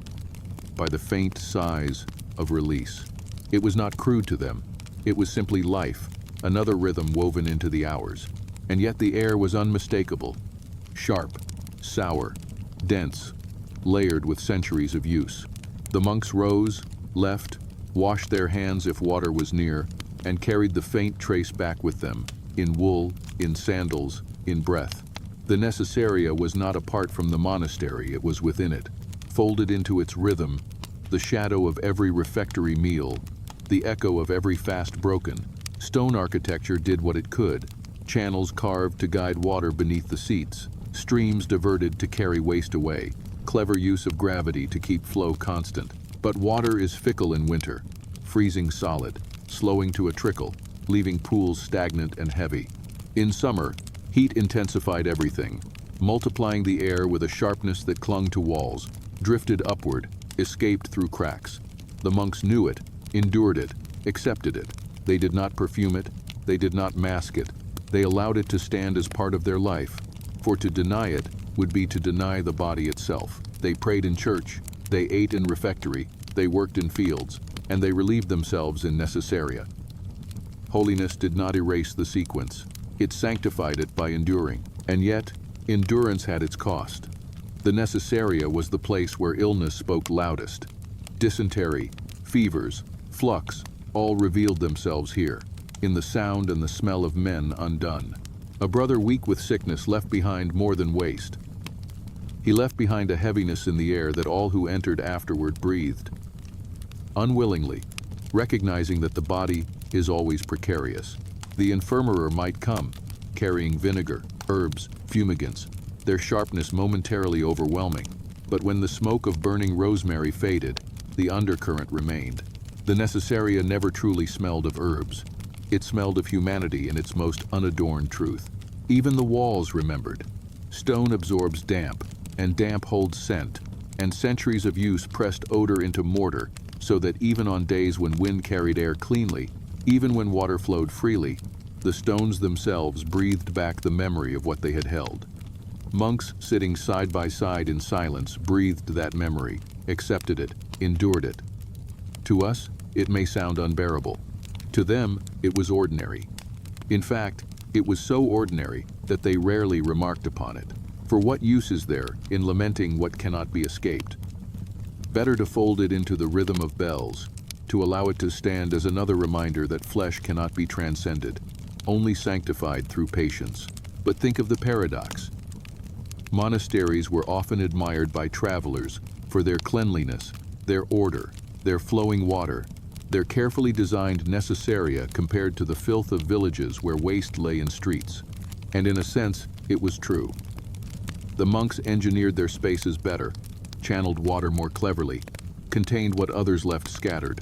by the faint sighs of release. It was not crude to them. It was simply life, another rhythm woven into the hours. And yet the air was unmistakable, sharp, sour, dense, layered with centuries of use. The monks rose, left, washed their hands if water was near, and carried the faint trace back with them, in wool, in sandals, in breath. The necessaria was not apart from the monastery, it was within it, folded into its rhythm, the shadow of every refectory meal, the echo of every fast broken. Stone architecture did what it could, channels carved to guide water beneath the seats, streams diverted to carry waste away, clever use of gravity to keep flow constant. But water is fickle in winter, freezing solid, slowing to a trickle, leaving pools stagnant and heavy. In summer, heat intensified everything, multiplying the air with a sharpness that clung to walls, drifted upward, escaped through cracks. The monks knew it, endured it, accepted it. They did not perfume it, they did not mask it. They allowed it to stand as part of their life, for to deny it would be to deny the body itself. They prayed in church, they ate in refectory, they worked in fields, and they relieved themselves in necessaria. Holiness did not erase the sequence. It sanctified it by enduring. And yet, endurance had its cost. The necessaria was the place where illness spoke loudest. Dysentery, fevers, flux, all revealed themselves here, in the sound and the smell of men undone. A brother weak with sickness left behind more than waste. He left behind a heaviness in the air that all who entered afterward breathed. Unwillingly, recognizing that the body is always precarious, the infirmary might come, carrying vinegar, herbs, fumigants, their sharpness momentarily overwhelming. But when the smoke of burning rosemary faded, the undercurrent remained. The necessaria never truly smelled of herbs. It smelled of humanity in its most unadorned truth. Even the walls remembered. Stone absorbs damp, and damp holds scent, and centuries of use pressed odor into mortar, so that even on days when wind carried air cleanly, even when water flowed freely, the stones themselves breathed back the memory of what they had held. Monks sitting side by side in silence breathed that memory, accepted it, endured it. To us, it may sound unbearable. To them, it was ordinary. In fact, it was so ordinary that they rarely remarked upon it. For what use is there in lamenting what cannot be escaped? Better to fold it into the rhythm of bells, to allow it to stand as another reminder that flesh cannot be transcended, only sanctified through patience. But think of the paradox. Monasteries were often admired by travelers for their cleanliness, their order, their flowing water, their carefully designed necessaria compared to the filth of villages where waste lay in streets. And in a sense, it was true. The monks engineered their spaces better, channeled water more cleverly, contained what others left scattered.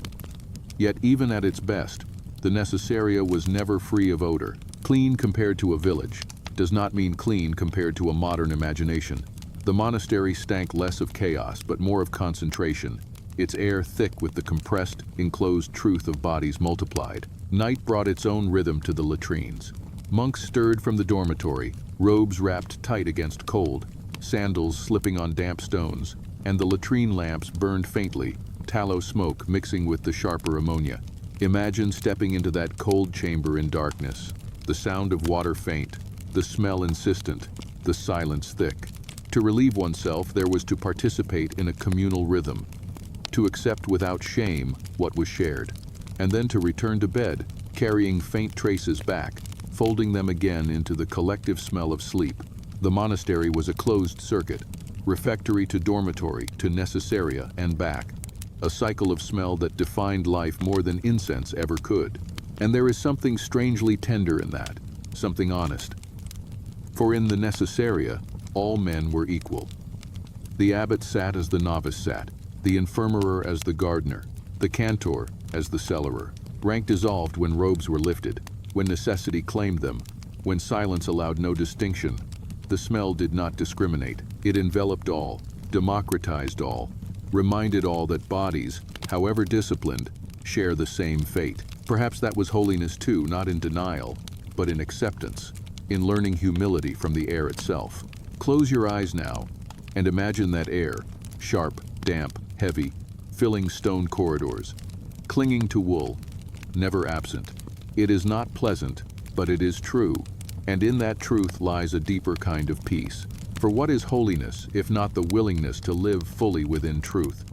Yet even at its best, the necessaria was never free of odor. Clean compared to a village does not mean clean compared to a modern imagination. The monastery stank less of chaos but more of concentration, its air thick with the compressed, enclosed truth of bodies multiplied. Night brought its own rhythm to the latrines. Monks stirred from the dormitory, robes wrapped tight against cold, sandals slipping on damp stones, and the latrine lamps burned faintly, tallow smoke mixing with the sharper ammonia. Imagine stepping into that cold chamber in darkness, the sound of water faint, the smell insistent, the silence thick. To relieve oneself, there was to participate in a communal rhythm, to accept without shame what was shared, and then to return to bed, carrying faint traces back, folding them again into the collective smell of sleep. The monastery was a closed circuit, refectory to dormitory to necessaria and back, a cycle of smell that defined life more than incense ever could. And there is something strangely tender in that, something honest. For in the necessaria, all men were equal. The abbot sat as the novice sat, the infirmerer as the gardener, the cantor as the cellarer. Rank dissolved when robes were lifted, when necessity claimed them, when silence allowed no distinction. The smell did not discriminate. It enveloped all, democratized all. reminded all that bodies, however disciplined, share the same fate. Perhaps that was holiness too, not in denial, but in acceptance, in learning humility from the air itself. Close your eyes now, and imagine that air, sharp, damp, heavy, filling stone corridors, clinging to wool, never absent. It is not pleasant, but it is true, and in that truth lies a deeper kind of peace. For what is holiness, if not the willingness to live fully within truth,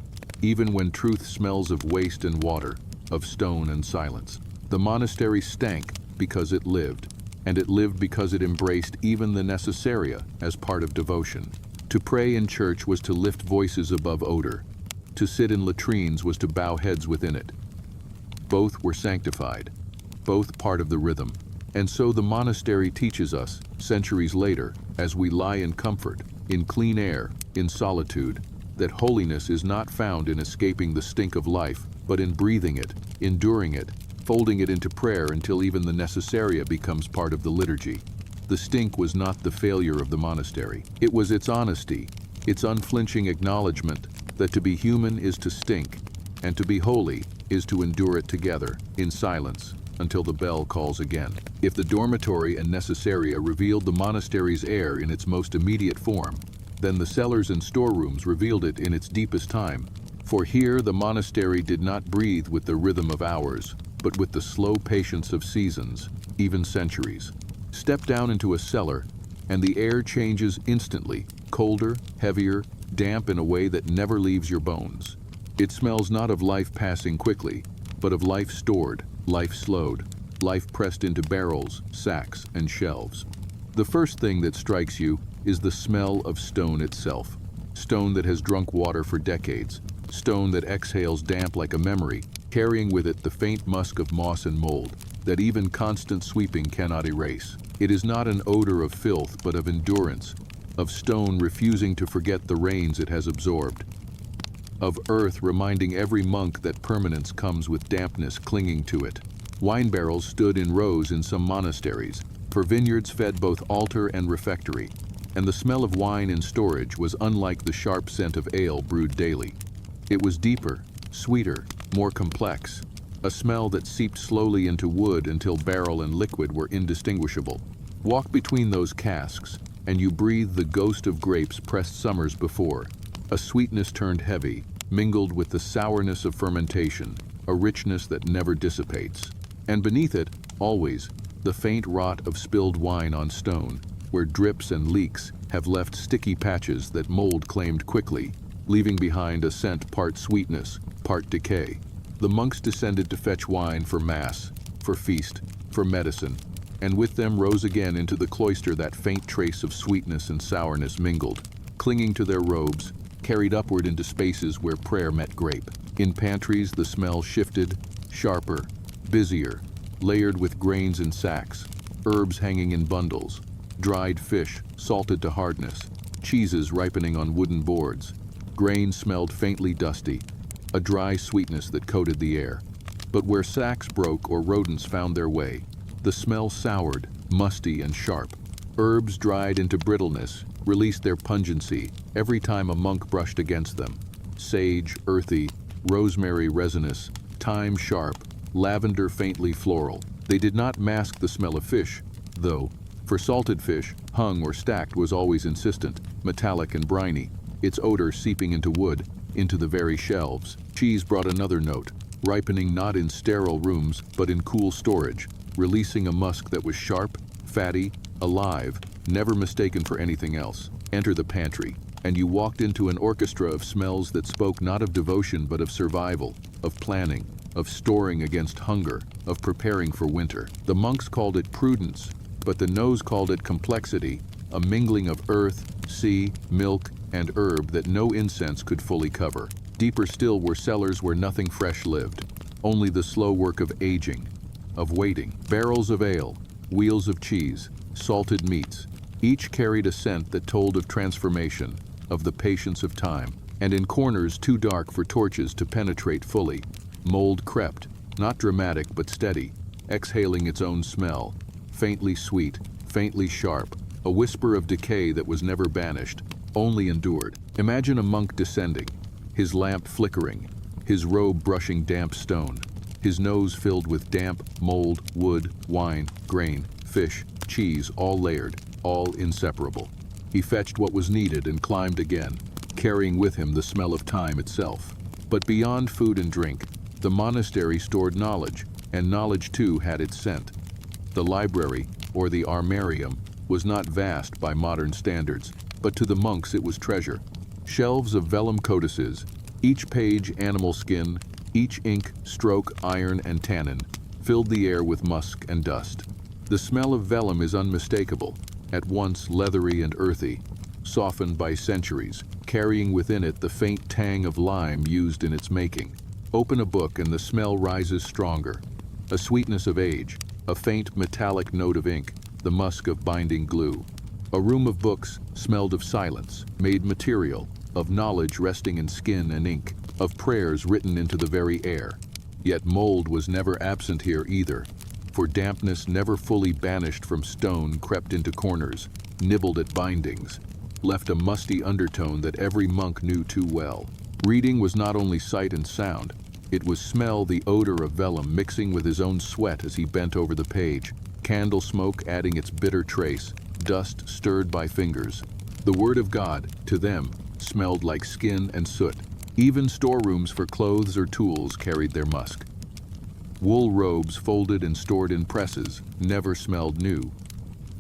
even when truth smells of waste and water, of stone and silence? The monastery stank because it lived, and it lived because it embraced even the necessaria as part of devotion. To pray in church was to lift voices above odor. To sit in latrines was to bow heads within it. Both were sanctified, both part of the rhythm. And so the monastery teaches us, centuries later, as we lie in comfort, in clean air, in solitude, that holiness is not found in escaping the stink of life, but in breathing it, enduring it, folding it into prayer until even the necessaria becomes part of the liturgy. The stink was not the failure of the monastery. It was its honesty, its unflinching acknowledgement that to be human is to stink, and to be holy is to endure it together, in silence, until the bell calls again. If the dormitory and necessaria revealed the monastery's air in its most immediate form, then the cellars and storerooms revealed it in its deepest time. For here the monastery did not breathe with the rhythm of hours, but with the slow patience of seasons, even centuries. Step down into a cellar, and the air changes instantly, colder, heavier, damp in a way that never leaves your bones. It smells not of life passing quickly, but of life stored, life slowed, life pressed into barrels, sacks, and shelves. The first thing that strikes you is the smell of stone itself. Stone that has drunk water for decades. Stone that exhales damp like a memory, carrying with it the faint musk of moss and mold that even constant sweeping cannot erase. It is not an odor of filth, but of endurance, of stone refusing to forget the rains it has absorbed, of earth reminding every monk that permanence comes with dampness clinging to it. Wine barrels stood in rows in some monasteries, for vineyards fed both altar and refectory, and the smell of wine in storage was unlike the sharp scent of ale brewed daily. It was deeper, sweeter, more complex, a smell that seeped slowly into wood until barrel and liquid were indistinguishable. Walk between those casks, and you breathe the ghost of grapes pressed summers before, a sweetness turned heavy, mingled with the sourness of fermentation, a richness that never dissipates. And beneath it, always, the faint rot of spilled wine on stone, where drips and leaks have left sticky patches that mold claimed quickly, leaving behind a scent part sweetness, part decay. The monks descended to fetch wine for mass, for feast, for medicine, and with them rose again into the cloister that faint trace of sweetness and sourness mingled, clinging to their robes, carried upward into spaces where prayer met grape. In pantries the smell shifted, sharper, busier, layered with grains in sacks, herbs hanging in bundles, dried fish salted to hardness, cheeses ripening on wooden boards. Grain smelled faintly dusty, a dry sweetness that coated the air. But where sacks broke or rodents found their way, the smell soured, musty and sharp. Herbs dried into brittleness released their pungency every time a monk brushed against them. Sage, earthy, rosemary resinous, thyme sharp, lavender faintly floral. They did not mask the smell of fish, though, for salted fish, hung or stacked was always insistent, metallic and briny, its odor seeping into wood, into the very shelves. Cheese brought another note, ripening not in sterile rooms, but in cool storage, releasing a musk that was sharp, fatty, alive, never mistaken for anything else. Enter the pantry, and you walked into an orchestra of smells that spoke not of devotion but of survival, of planning, of storing against hunger, of preparing for winter. The monks called it prudence, but the nose called it complexity, a mingling of earth, sea, milk, and herb that no incense could fully cover. Deeper still were cellars where nothing fresh lived, only the slow work of aging, of waiting. Barrels of ale, wheels of cheese, salted meats, each carried a scent that told of transformation, of the patience of time. And in corners too dark for torches to penetrate fully, mold crept, not dramatic but steady, exhaling its own smell, faintly sweet, faintly sharp, a whisper of decay that was never banished, only endured. Imagine a monk descending, his lamp flickering, his robe brushing damp stone, his nose filled with damp, mold, wood, wine, grain, fish, cheese, all layered, all inseparable. He fetched what was needed and climbed again, carrying with him the smell of time itself. But beyond food and drink, the monastery stored knowledge, and knowledge too had its scent. The library, or the armarium, was not vast by modern standards, but to the monks it was treasure. Shelves of vellum codices, each page animal skin, each ink, stroke, iron, and tannin, filled the air with musk and dust. The smell of vellum is unmistakable, at once leathery and earthy, softened by centuries, carrying within it the faint tang of lime used in its making. Open a book and the smell rises stronger, a sweetness of age, a faint metallic note of ink, the musk of binding glue. A room of books smelled of silence, made material, of knowledge resting in skin and ink, of prayers written into the very air. Yet mold was never absent here either, for dampness never fully banished from stone crept into corners, nibbled at bindings, left a musty undertone that every monk knew too well. Reading was not only sight and sound, it was smell, the odor of vellum mixing with his own sweat as he bent over the page, candle smoke adding its bitter trace, dust stirred by fingers. The word of God, to them, smelled like skin and soot. Even storerooms for clothes or tools carried their musk. Wool robes folded and stored in presses never smelled new.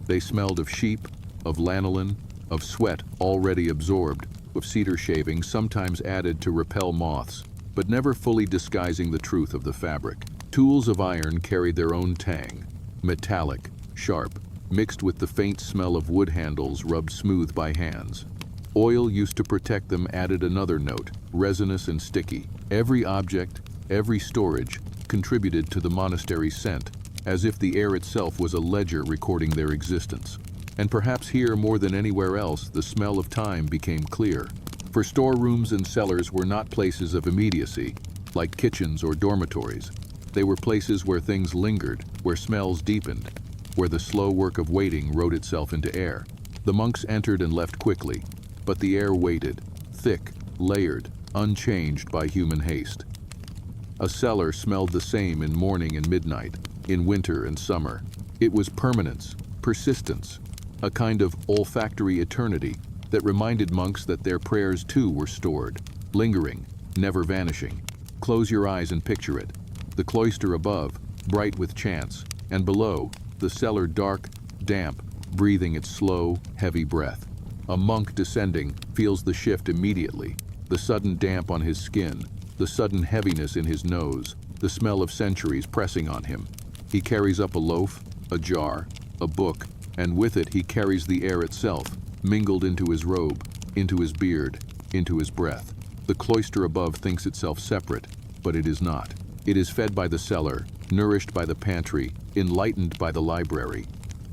They smelled of sheep, of lanolin, of sweat already absorbed, of cedar shavings sometimes added to repel moths, but never fully disguising the truth of the fabric. Tools of iron carried their own tang, metallic, sharp, mixed with the faint smell of wood handles rubbed smooth by hands. Oil used to protect them added another note, resinous and sticky. Every object, every storage, contributed to the monastery's scent, as if the air itself was a ledger recording their existence. And perhaps here more than anywhere else, the smell of time became clear. For storerooms and cellars were not places of immediacy, like kitchens or dormitories. They were places where things lingered, where smells deepened, where the slow work of waiting wrote itself into air. The monks entered and left quickly, but the air waited, thick, layered, unchanged by human haste. A cellar smelled the same in morning and midnight, in winter and summer. It was permanence, persistence, a kind of olfactory eternity that reminded monks that their prayers too were stored, lingering, never vanishing. Close your eyes and picture it. The cloister above, bright with chants, and below, the cellar dark, damp, breathing its slow, heavy breath. A monk descending feels the shift immediately, the sudden damp on his skin, the sudden heaviness in his nose, the smell of centuries pressing on him. He carries up a loaf, a jar, a book, and with it he carries the air itself, mingled into his robe, into his beard, into his breath. The cloister above thinks itself separate, but it is not. It is fed by the cellar, nourished by the pantry, enlightened by the library.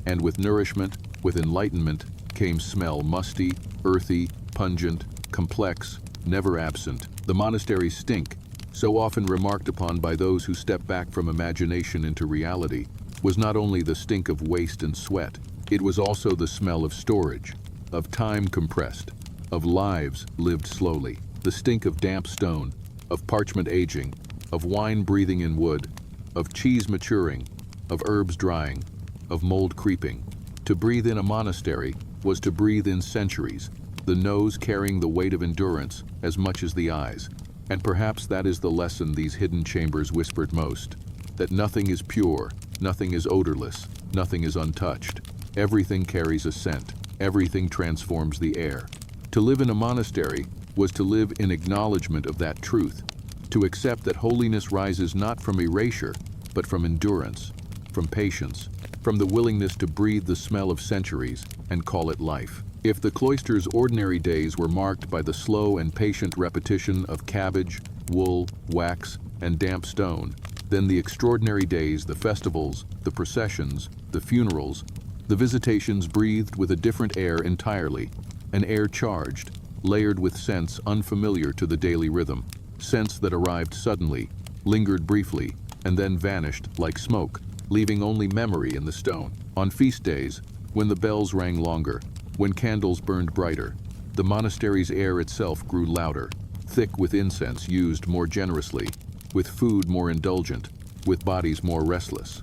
And with nourishment, with enlightenment, came smell musty, earthy, pungent, complex, never absent. The monasteries stink, so often remarked upon by those who step back from imagination into reality, was not only the stink of waste and sweat, it was also the smell of storage, of time compressed, of lives lived slowly, the stink of damp stone, of parchment aging, of wine breathing in wood, of cheese maturing, of herbs drying, of mold creeping. To breathe in a monastery was to breathe in centuries, the nose carrying the weight of endurance as much as the eyes. And perhaps that is the lesson these hidden chambers whispered most, that nothing is pure, nothing is odorless, nothing is untouched. Everything carries a scent, everything transforms the air. To live in a monastery was to live in acknowledgement of that truth, to accept that holiness rises not from erasure, but from endurance, from patience, from the willingness to breathe the smell of centuries and call it life. If the cloister's ordinary days were marked by the slow and patient repetition of cabbage, wool, wax, and damp stone, then the extraordinary days, the festivals, the processions, the funerals, the visitations breathed with a different air entirely, an air charged, layered with scents unfamiliar to the daily rhythm, scents that arrived suddenly, lingered briefly, and then vanished like smoke, leaving only memory in the stone. On feast days, when the bells rang longer, when candles burned brighter, the monastery's air itself grew louder, thick with incense used more generously, with food more indulgent, with bodies more restless.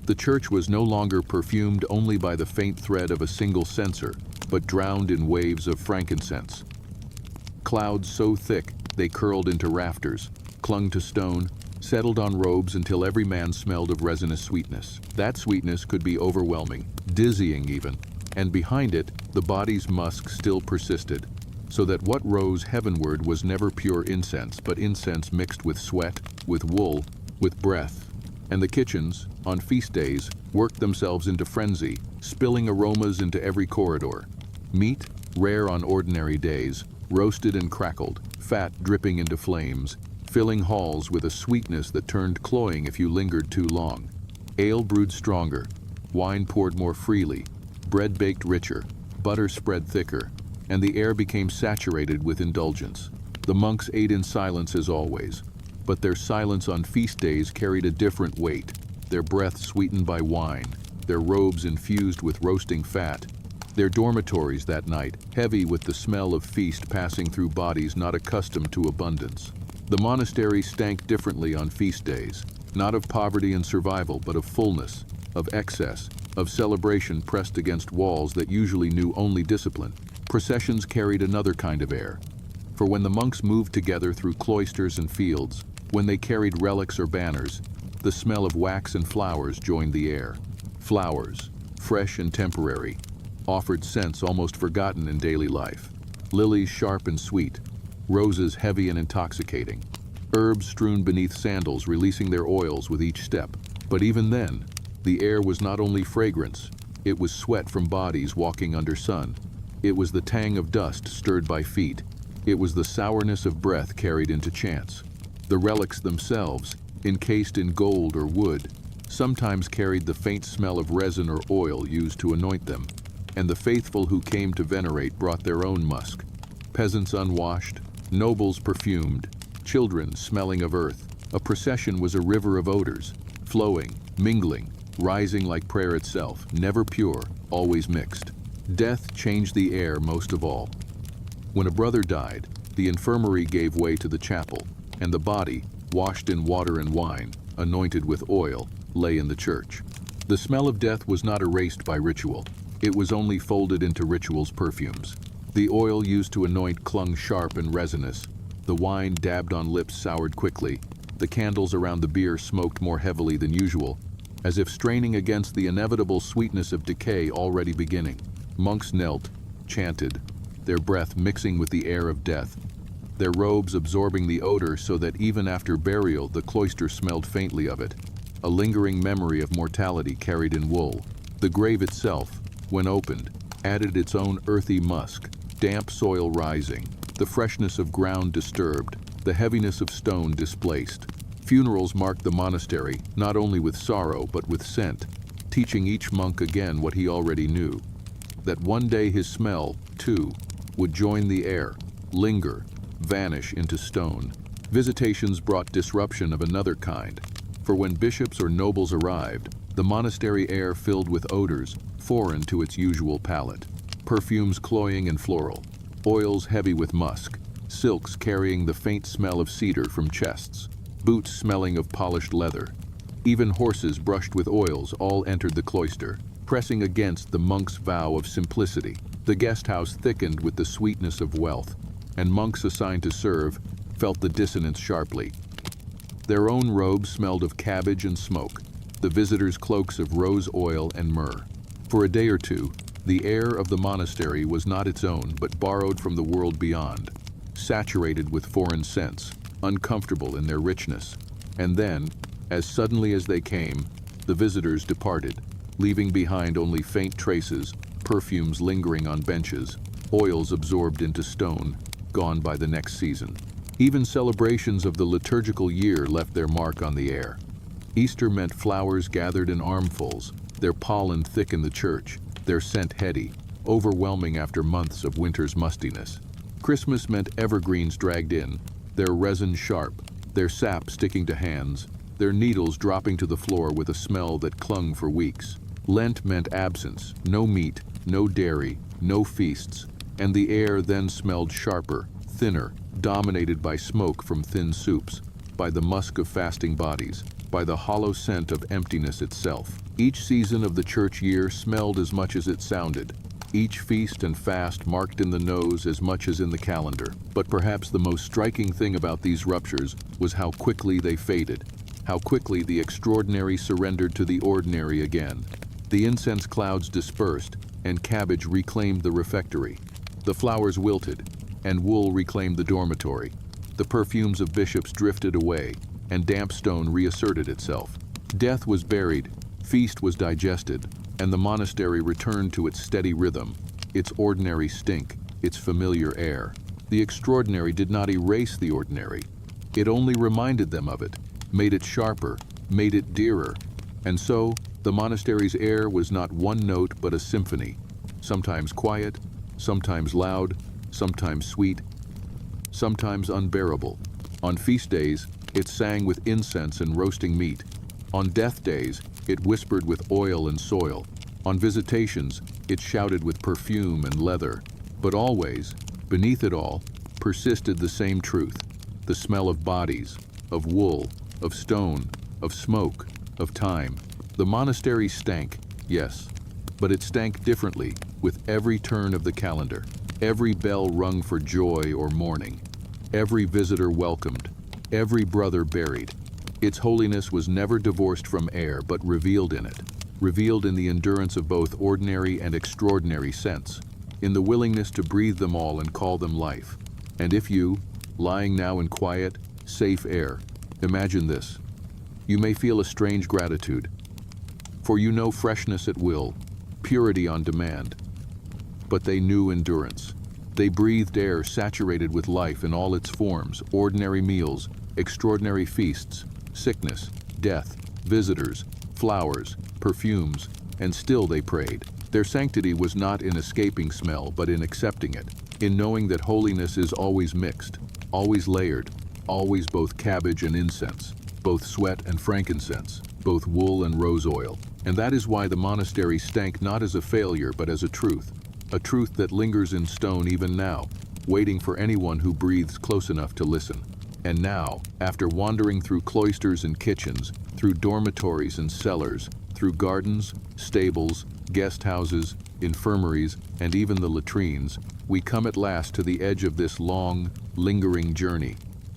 The church was no longer perfumed only by the faint thread of a single censer, but drowned in waves of frankincense. Clouds so thick they curled into rafters, clung to stone, settled on robes until every man smelled of resinous sweetness. That sweetness could be overwhelming, dizzying even, and behind it, the body's musk still persisted, so that what rose heavenward was never pure incense, but incense mixed with sweat, with wool, with breath. And the kitchens, on feast days, worked themselves into frenzy, spilling aromas into every corridor. Meat, rare on ordinary days, roasted and crackled, fat dripping into flames, filling halls with a sweetness that turned cloying if you lingered too long. Ale brewed stronger, wine poured more freely, bread baked richer, butter spread thicker, and the air became saturated with indulgence. The monks ate in silence as always, but their silence on feast days carried a different weight, their breath sweetened by wine, their robes infused with roasting fat, their dormitories that night heavy with the smell of feast passing through bodies not accustomed to abundance. The monasteries stank differently on feast days, not of poverty and survival, but of fullness, of excess, of celebration pressed against walls that usually knew only discipline. Processions carried another kind of air. For when the monks moved together through cloisters and fields, when they carried relics or banners, the smell of wax and flowers joined the air. Flowers, fresh and temporary, offered scents almost forgotten in daily life. Lilies sharp and sweet, roses heavy and intoxicating, herbs strewn beneath sandals releasing their oils with each step. But even then, the air was not only fragrance, it was sweat from bodies walking under sun. It was the tang of dust stirred by feet. It was the sourness of breath carried into chants. The relics themselves, encased in gold or wood, sometimes carried the faint smell of resin or oil used to anoint them, and the faithful who came to venerate brought their own musk. Peasants unwashed, nobles perfumed, children smelling of earth. A procession was a river of odors, flowing, mingling, rising like prayer itself, never pure, always mixed. Death changed the air most of all. When a brother died, the infirmary gave way to the chapel, and the body, washed in water and wine, anointed with oil, lay in the church. The smell of death was not erased by ritual. It was only folded into ritual's perfumes. The oil used to anoint clung sharp and resinous. The wine dabbed on lips soured quickly. The candles around the bier smoked more heavily than usual, as if straining against the inevitable sweetness of decay already beginning. Monks knelt, chanted, their breath mixing with the air of death, their robes absorbing the odor so that even after burial the cloister smelled faintly of it, a lingering memory of mortality carried in wool. The grave itself, when opened, added its own earthy musk, damp soil rising, the freshness of ground disturbed, the heaviness of stone displaced. Funerals marked the monastery not only with sorrow but with scent, teaching each monk again what he already knew, that one day his smell, too, would join the air, linger, vanish into stone. Visitations brought disruption of another kind, for when bishops or nobles arrived, the monastery air filled with odors foreign to its usual palate. Perfumes cloying and floral, oils heavy with musk, silks carrying the faint smell of cedar from chests, boots smelling of polished leather. Even horses brushed with oils all entered the cloister, pressing against the monk's vow of simplicity. The guest house thickened with the sweetness of wealth, and monks assigned to serve felt the dissonance sharply. Their own robes smelled of cabbage and smoke, the visitors' cloaks of rose oil and myrrh. For a day or two, the air of the monastery was not its own but borrowed from the world beyond, saturated with foreign scents, uncomfortable in their richness. And then, as suddenly as they came, the visitors departed, leaving behind only faint traces, perfumes lingering on benches, oils absorbed into stone, gone by the next season. Even celebrations of the liturgical year left their mark on the air. Easter meant flowers gathered in armfuls, their pollen thick in the church, their scent heady, overwhelming after months of winter's mustiness. Christmas meant evergreens dragged in, their resin sharp, their sap sticking to hands, their needles dropping to the floor with a smell that clung for weeks. Lent meant absence, no meat, no dairy, no feasts, and the air then smelled sharper, thinner, dominated by smoke from thin soups, by the musk of fasting bodies, by the hollow scent of emptiness itself. Each season of the church year smelled as much as it sounded. Each feast and fast marked in the nose as much as in the calendar. But perhaps the most striking thing about these ruptures was how quickly they faded, how quickly the extraordinary surrendered to the ordinary again. The incense clouds dispersed, and cabbage reclaimed the refectory. The flowers wilted, and wool reclaimed the dormitory. The perfumes of bishops drifted away, and damp stone reasserted itself. Death was buried, feast was digested, and the monastery returned to its steady rhythm, its ordinary stink, its familiar air. The extraordinary did not erase the ordinary. It only reminded them of it, made it sharper, made it dearer. And so, the monastery's air was not one note but a symphony, sometimes quiet, sometimes loud, sometimes sweet, sometimes unbearable. On feast days, it sang with incense and roasting meat. On death days, it whispered with oil and soil. On visitations, it shouted with perfume and leather. But always, beneath it all, persisted the same truth, the smell of bodies, of wool, of stone, of smoke, of time. The monastery stank, yes, but it stank differently with every turn of the calendar. Every bell rung for joy or mourning. Every visitor welcomed. Every brother buried. Its holiness was never divorced from air, but revealed in it, revealed in the endurance of both ordinary and extraordinary sense, in the willingness to breathe them all and call them life. And if you, lying now in quiet, safe air, imagine this, you may feel a strange gratitude, for you know freshness at will, purity on demand. But they knew endurance. They breathed air saturated with life in all its forms, ordinary meals, extraordinary feasts, sickness, death, visitors, flowers, perfumes, and still they prayed. Their sanctity was not in escaping smell, but in accepting it, in knowing that holiness is always mixed, always layered, always both cabbage and incense, both sweat and frankincense, both wool and rose oil. And that is why the monastery stank not as a failure, but as a truth that lingers in stone even now, waiting for anyone who breathes close enough to listen. And now, after wandering through cloisters and kitchens, through dormitories and cellars, through gardens, stables, guest houses, infirmaries, and even the latrines, we come at last to the edge of this long, lingering journey.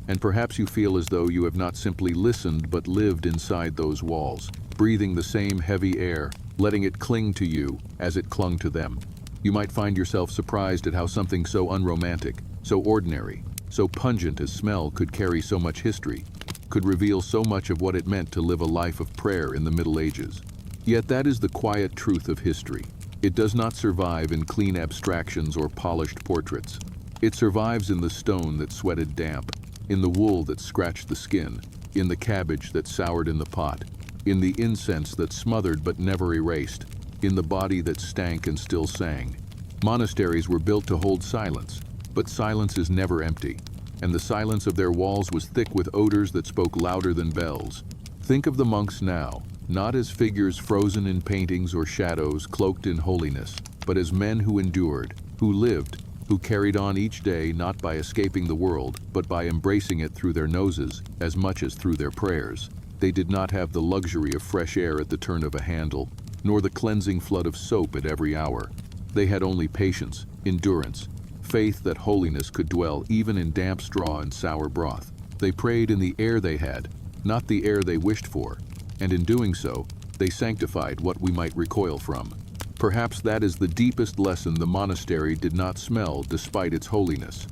And perhaps you feel as though you have not simply listened but lived inside those walls, breathing the same heavy air, letting it cling to you as it clung to them. You might find yourself surprised at how something so unromantic, so ordinary, so pungent as smell could carry so much history, could reveal so much of what it meant to live a life of prayer in the Middle Ages. Yet that is the quiet truth of history. It does not survive in clean abstractions or polished portraits. It survives in the stone that sweated damp, in the wool that scratched the skin, in the cabbage that soured in the pot, in the incense that smothered but never erased, in the body that stank and still sang. Monasteries were built to hold silence, but silence is never empty, and the silence of their walls was thick with odors that spoke louder than bells. Think of the monks now, not as figures frozen in paintings or shadows cloaked in holiness, but as men who endured, who lived, who carried on each day not by escaping the world, but by embracing it through their noses as much as through their prayers. They did not have the luxury of fresh air at the turn of a handle, nor the cleansing flood of soap at every hour. They had only patience, endurance, faith that holiness could dwell even in damp straw and sour broth. They prayed in the air they had, not the air they wished for, and in doing so, they sanctified what we might recoil from. Perhaps that is the deepest lesson the monastery did not smell despite its holiness.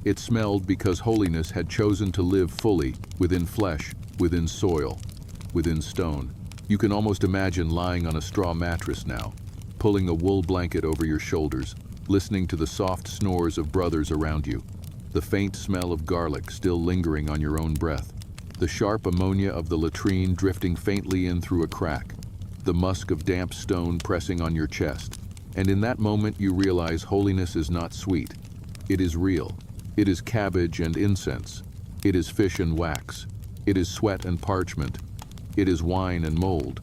It smelled because holiness had chosen to live fully within flesh, within soil, within stone. You can almost imagine lying on a straw mattress now, pulling a wool blanket over your shoulders, listening to the soft snores of brothers around you, the faint smell of garlic still lingering on your own breath, the sharp ammonia of the latrine drifting faintly in through a crack, the musk of damp stone pressing on your chest. And in that moment you realize holiness is not sweet. It is real. It is cabbage and incense. It is fish and wax. It is sweat and parchment. It is wine and mold.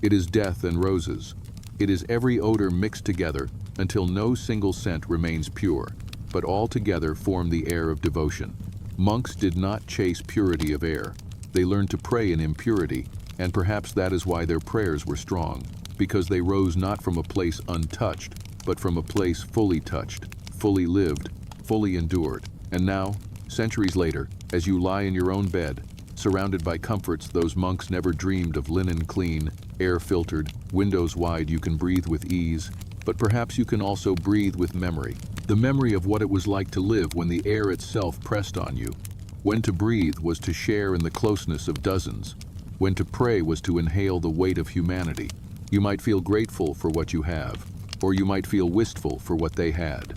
It is death and roses. It is every odor mixed together until no single scent remains pure. but all together form the air of devotion. Monks did not chase purity of air. They learned to pray in impurity, and perhaps that is why their prayers were strong, because they rose not from a place untouched, but from a place fully touched, fully lived, fully endured. And now, centuries later, as you lie in your own bed, surrounded by comforts those monks never dreamed of, linen clean, air filtered, windows wide, you can breathe with ease, but perhaps you can also breathe with memory. The memory of what it was like to live when the air itself pressed on you. When to breathe was to share in the closeness of dozens. When to pray was to inhale the weight of humanity. You might feel grateful for what you have, or you might feel wistful for what they had.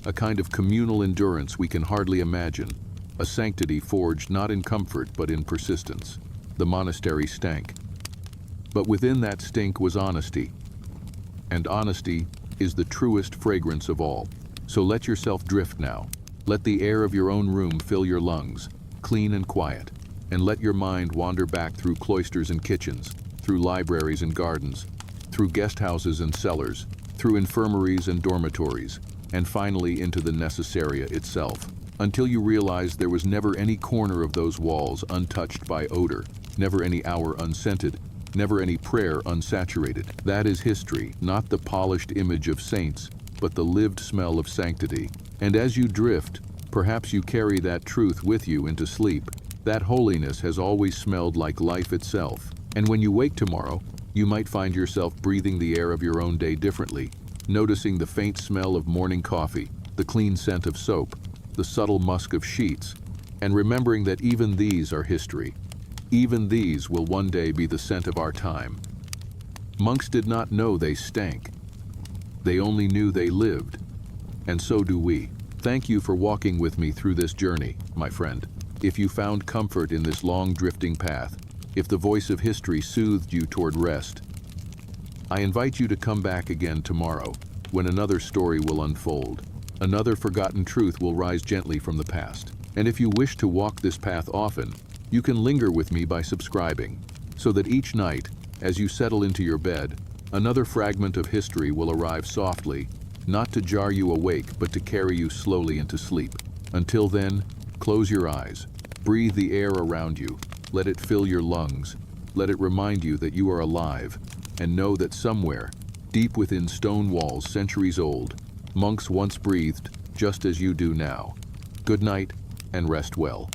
A kind of communal endurance we can hardly imagine. A sanctity forged not in comfort but in persistence. The Monasteries Stank. But within that stink was honesty. And honesty is the truest fragrance of all. So let yourself drift now. Let the air of your own room fill your lungs, clean and quiet. And let your mind wander back through cloisters and kitchens, through libraries and gardens, through guest houses and cellars, through infirmaries and dormitories, and finally into the necessaria itself, until you realize there was never any corner of those walls untouched by odor, never any hour unscented, never any prayer unsaturated. That is history, not the polished image of saints, but the lived smell of sanctity. And as you drift, perhaps you carry that truth with you into sleep. That holiness has always smelled like life itself. And when you wake tomorrow, you might find yourself breathing the air of your own day differently, noticing the faint smell of morning coffee, the clean scent of soap, the subtle musk of sheets, and remembering that even these are history. Even these will one day be the scent of our time. Monks did not know they stank. They only knew they lived. And so do we. Thank you for walking with me through this journey, my friend. If you found comfort in this long drifting path, if the voice of history soothed you toward rest, I invite you to come back again tomorrow, when another story will unfold. Another forgotten truth will rise gently from the past. And if you wish to walk this path often, you can linger with me by subscribing, so that each night, as you settle into your bed, another fragment of history will arrive softly, not to jar you awake, but to carry you slowly into sleep. Until then, close your eyes, breathe the air around you, let it fill your lungs, let it remind you that you are alive, and know that somewhere, deep within stone walls centuries old, monks once breathed just as you do now. Good night, and rest well.